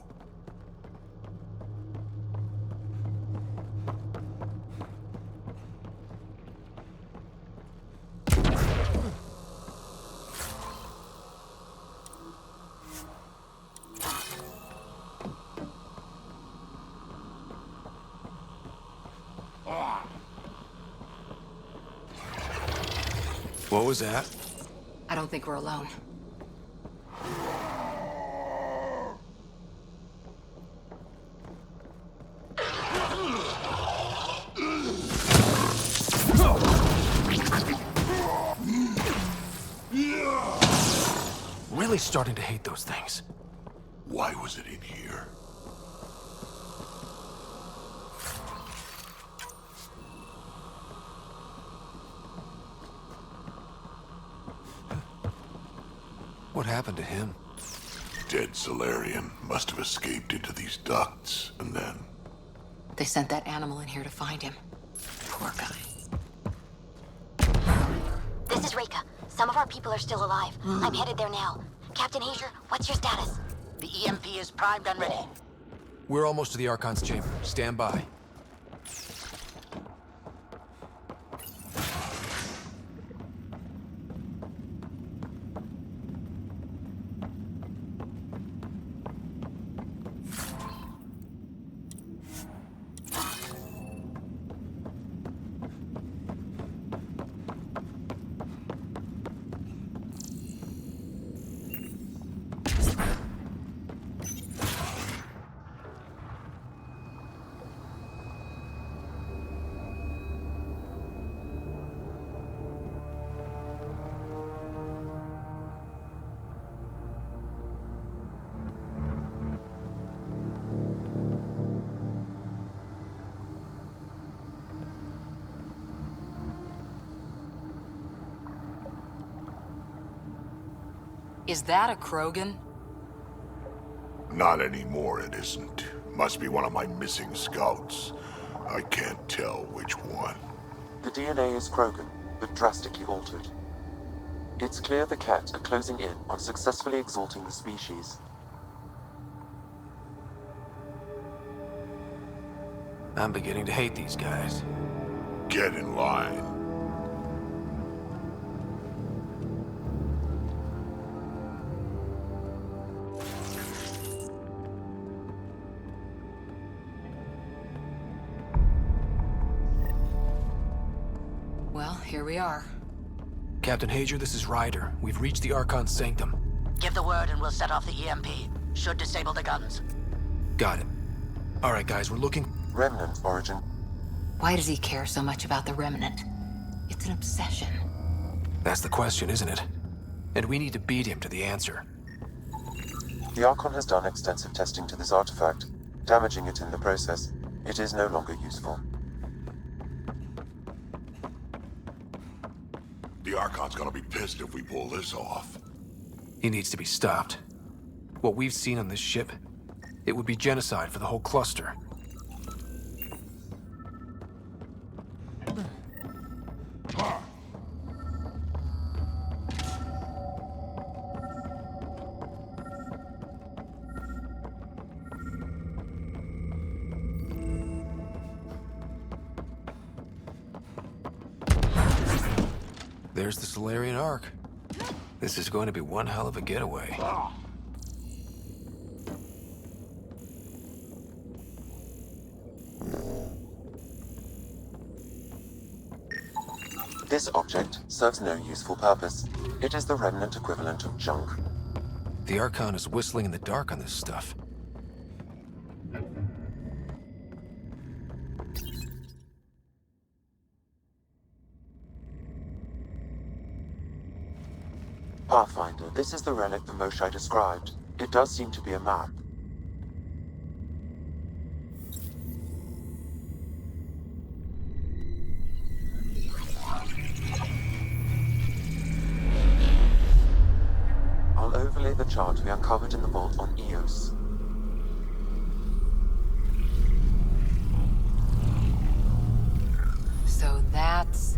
What was that? I don't think we're alone. Really starting to hate those things. Why was it in here? What happened to him? Dead Solarian must have escaped into these ducts, and then... They sent that animal in here to find him. Poor guy. This is Reka. Some of our people are still alive. I'm headed there now. Captain Hager, what's your status? The EMP is primed and ready. We're almost to the Archon's chamber. Stand by. Is that a Krogan? Not anymore, it isn't. Must be one of my missing scouts. I can't tell which one. The DNA is Krogan, but drastically altered. It's clear the Cat are closing in on successfully exalting the species. I'm beginning to hate these guys. Get in line. Well, here we are. Captain Hager, this is Ryder. We've reached the Archon's sanctum. Give the word and we'll set off the EMP. Should disable the guns. Got it. All right, guys, we're looking... Remnant origin. Why does he care so much about the Remnant? It's an obsession. That's the question, isn't it? And we need to beat him to the answer. The Archon has done extensive testing to this artifact, damaging it in the process. It is no longer useful. The Archon's gonna be pissed if we pull this off. He needs to be stopped. What we've seen on this ship, it would be genocide for the whole cluster. There's the Solarian Ark. This is going to be one hell of a getaway. This object serves no useful purpose. It is the Remnant equivalent of junk. The Archon is whistling in the dark on this stuff. Pathfinder, this is the relic the Moshae described. It does seem to be a map. I'll overlay the chart we uncovered in the vault on Eos. So that's...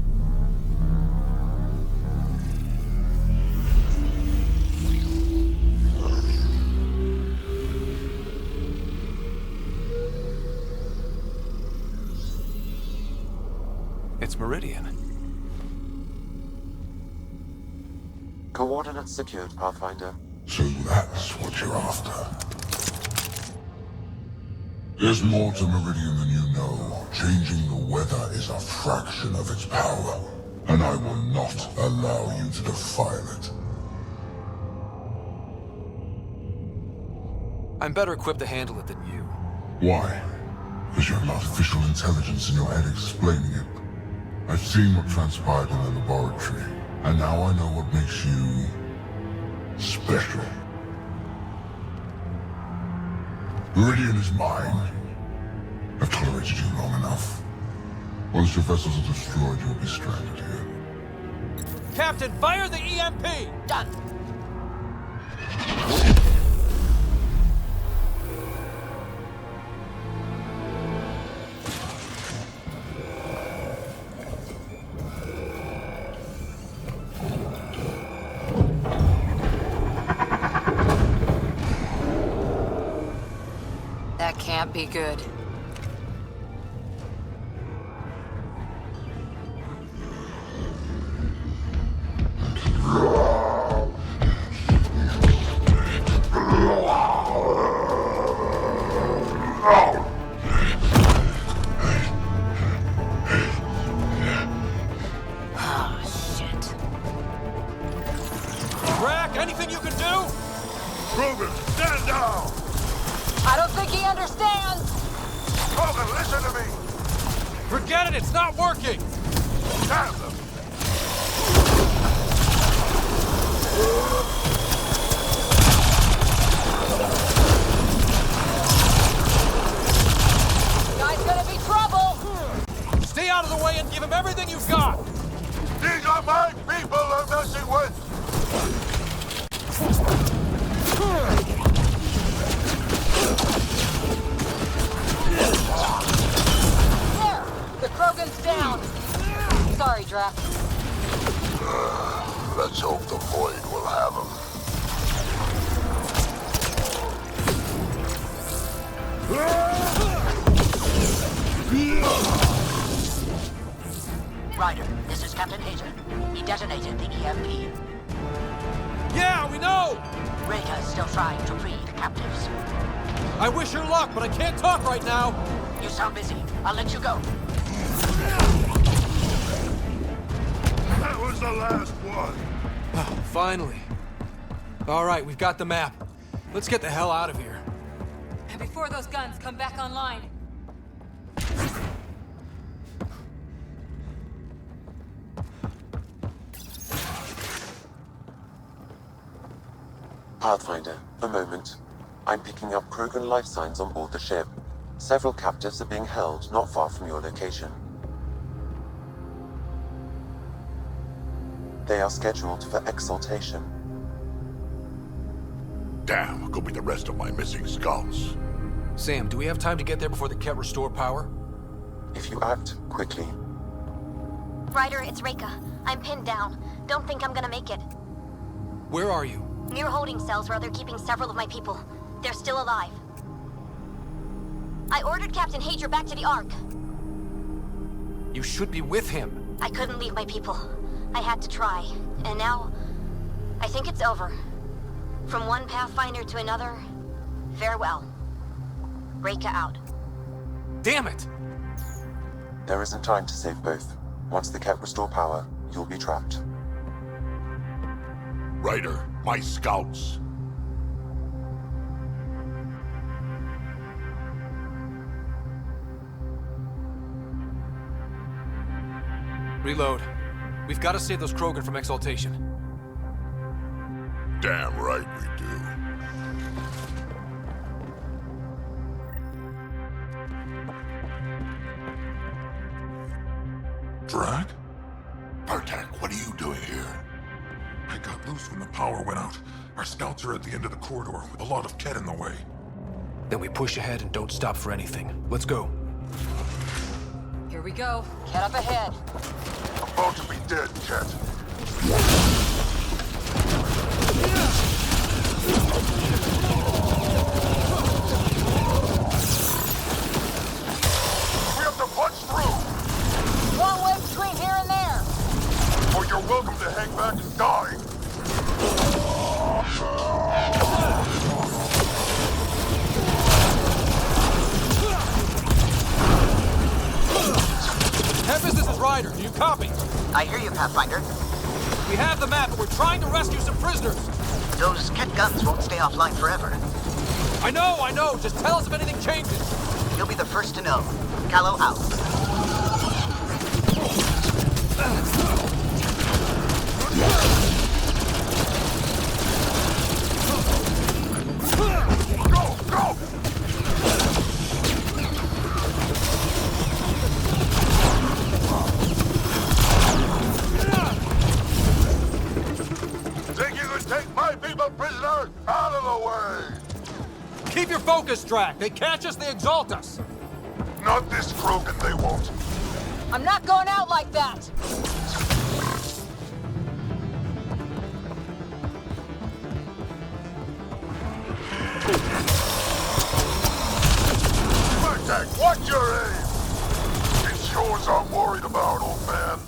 It's Meridian. Coordinates secured, Pathfinder. So that's what you're after. There's more to Meridian than you know. Changing the weather is a fraction of its power, and I will not allow you to defile it. I'm better equipped to handle it than you. Why? Is your artificial intelligence in your head explaining it? I've seen what transpired in the laboratory, and now I know what makes you... special. Meridian is mine. I've tolerated you long enough. Once your vessels are destroyed, you'll be stranded here. Captain, fire the EMP! Done. That can't be good. Anything you can do? Krogan, stand down! I don't think he understands! Krogan, listen to me! Forget it, it's not working! Damn them! Guy's gonna be trouble! Stay out of the way and give him everything you've got! These are my people I'm messing with! There! The Krogan's down! Sorry, Drax. Let's hope the Void will have him. Ryder, this is Captain Hager. He detonated the EMP. Yeah, we know! Reka is still trying to free the captives. I wish her luck, but I can't talk right now! You sound busy. I'll let you go. That was the last one! Finally. All right, we've got the map. Let's get the hell out of here. And before those guns come back online. Pathfinder, a moment. I'm picking up Krogan life signs on board the ship. Several captives are being held not far from your location. They are scheduled for exaltation. Damn, go be the rest of my missing scouts. Sam, do we have time to get there before the Ket restore power? If you act quickly. Ryder, it's Reka. I'm pinned down. Don't think I'm gonna make it. Where are you? Near holding cells where they're keeping several of my people. They're still alive. I ordered Captain Hager back to the Ark. You should be with him. I couldn't leave my people. I had to try. And now, I think it's over. From one Pathfinder to another, farewell. Reka out. Damn it! There isn't time to save both. Once the Ket restore power, you'll be trapped. Ryder, my scouts. Reload. We've got to save those Krogan from exaltation. Damn right we do. Drag? Bartek, what are you doing here? I got loose when the power went out. Our scouts are at the end of the corridor with a lot of Ket in the way. Then we push ahead and don't stop for anything. Let's go. Here we go. Get up ahead. About to be dead, Ket. We have to punch through! Long way between here and there. Or you're welcome to hang back and die. Tempest, this is Ryder. Do you copy? I hear you, Pathfinder. We have the map, but we're trying to rescue some prisoners. Those Ket guns won't stay offline forever. I know. Just tell us if anything changes. You'll be the first to know. Callow out. Go! Think you can take my people prisoner? Out of the way! Keep your focus, Drac. They catch us, they exalt us. Not this Krogan, they won't. I'm not going out like that. Bartek, watch your aim! It's yours I'm worried about, old man.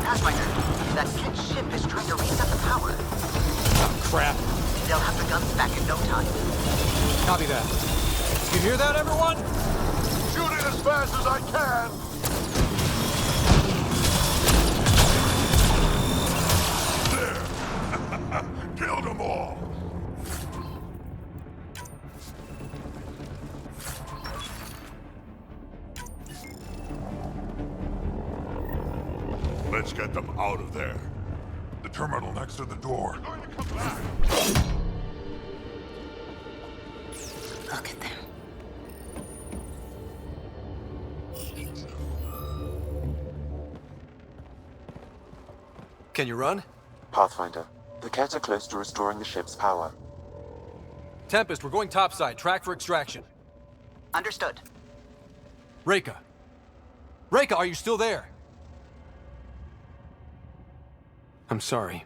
Pathfinder, that Ket ship is trying to reset the power. Oh, crap. They'll have the guns back in no time. Copy that. You hear that, everyone? Shooting as fast as I can! There! Killed them all! Let's get them out of there. The terminal next to the door. They're going to come back! Look at them. Can you run? Pathfinder, the Ket are close to restoring the ship's power. Tempest, we're going topside. Track for extraction. Understood. Reka! Reka, are you still there? I'm sorry.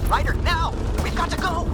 Ryder, now! We've got to go!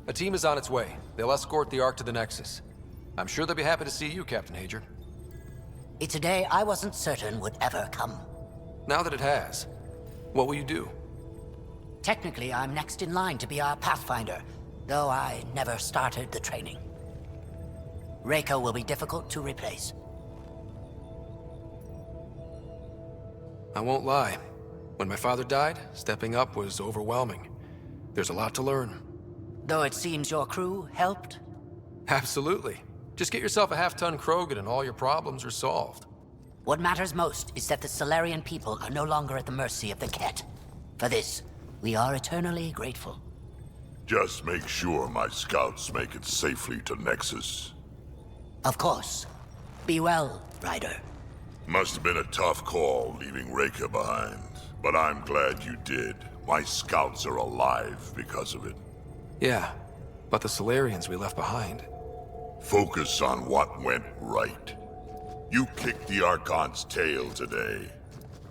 A team is on its way. They'll escort the Ark to the Nexus. I'm sure they'll be happy to see you, Captain Hager. It's a day I wasn't certain would ever come. Now that it has, what will you do? Technically, I'm next in line to be our Pathfinder, though I never started the training. Reka will be difficult to replace. I won't lie. When my father died, stepping up was overwhelming. There's a lot to learn. Though it seems your crew helped? Absolutely. Just get yourself a half-ton Krogan and all your problems are solved. What matters most is that the Solarian people are no longer at the mercy of the Ket. For this, we are eternally grateful. Just make sure my scouts make it safely to Nexus. Of course. Be well, Ryder. Must have been a tough call leaving Reka behind, but I'm glad you did. My scouts are alive because of it. Yeah, but the Solarians we left behind. Focus on what went right. You kicked the Archonte's tail today.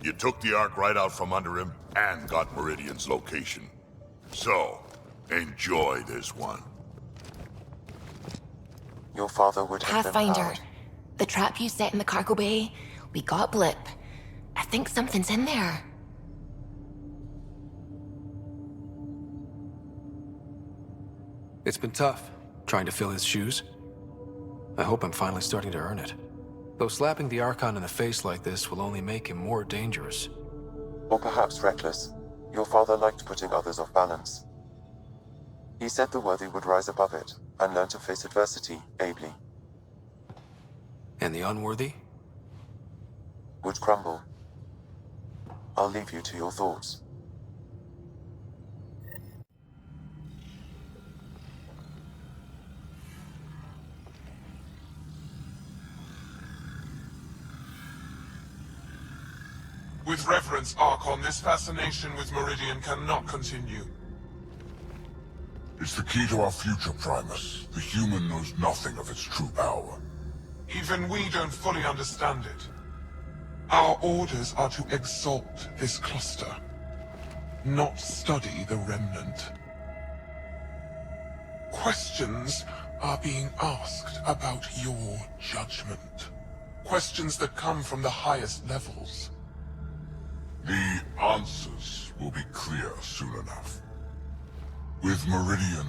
You took the Ark right out from under him and got Meridian's location. So, enjoy this one. Your father would have been Pathfinder, proud. the trap you set in the cargo bay, we got Blip. I think something's in there. It's been tough, trying to fill his shoes. I hope I'm finally starting to earn it. Though slapping the Archon in the face like this will only make him more dangerous. Or perhaps reckless. Your father liked putting others off balance. He said the worthy would rise above it and learn to face adversity ably. And the unworthy? Would crumble. I'll leave you to your thoughts. With reverence, Archon, this fascination with Meridian cannot continue. It's the key to our future, Primus. The human knows nothing of its true power. Even we don't fully understand it. Our orders are to exalt this cluster, not study the remnant. Questions are being asked about your judgment. Questions that come from the highest levels. The answers will be clear soon enough. With Meridian,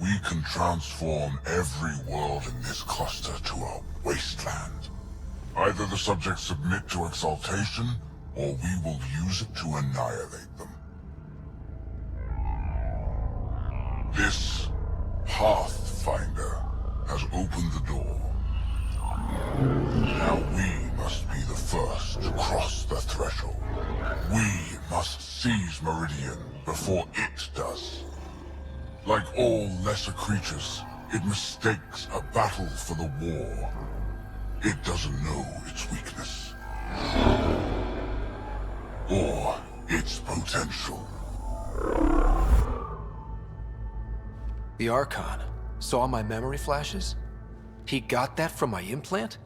we can transform every world in this cluster to a wasteland. Either the subjects submit to exaltation, or we will use it to annihilate them. This Pathfinder has opened the door. Now we must be the first to cross the threshold. We must seize Meridian before it does. Like all lesser creatures, it mistakes a battle for the war. It doesn't know its weakness. Or its potential. The Archon saw my memory flashes? He got that from my implant?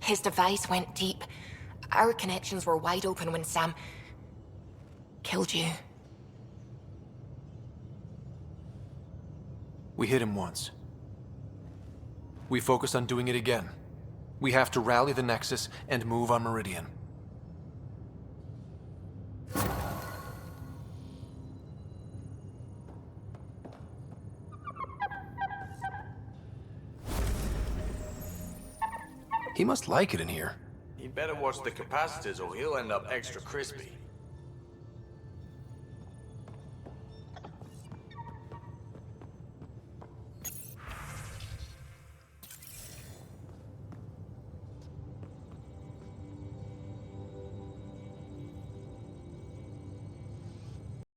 His device went deep. Our connections were wide open when Sam killed you. We hit him once. We focused on doing it again. We have to rally the Nexus and move on Meridian. He must like it in here. He better watch the capacitors or he'll end up extra crispy.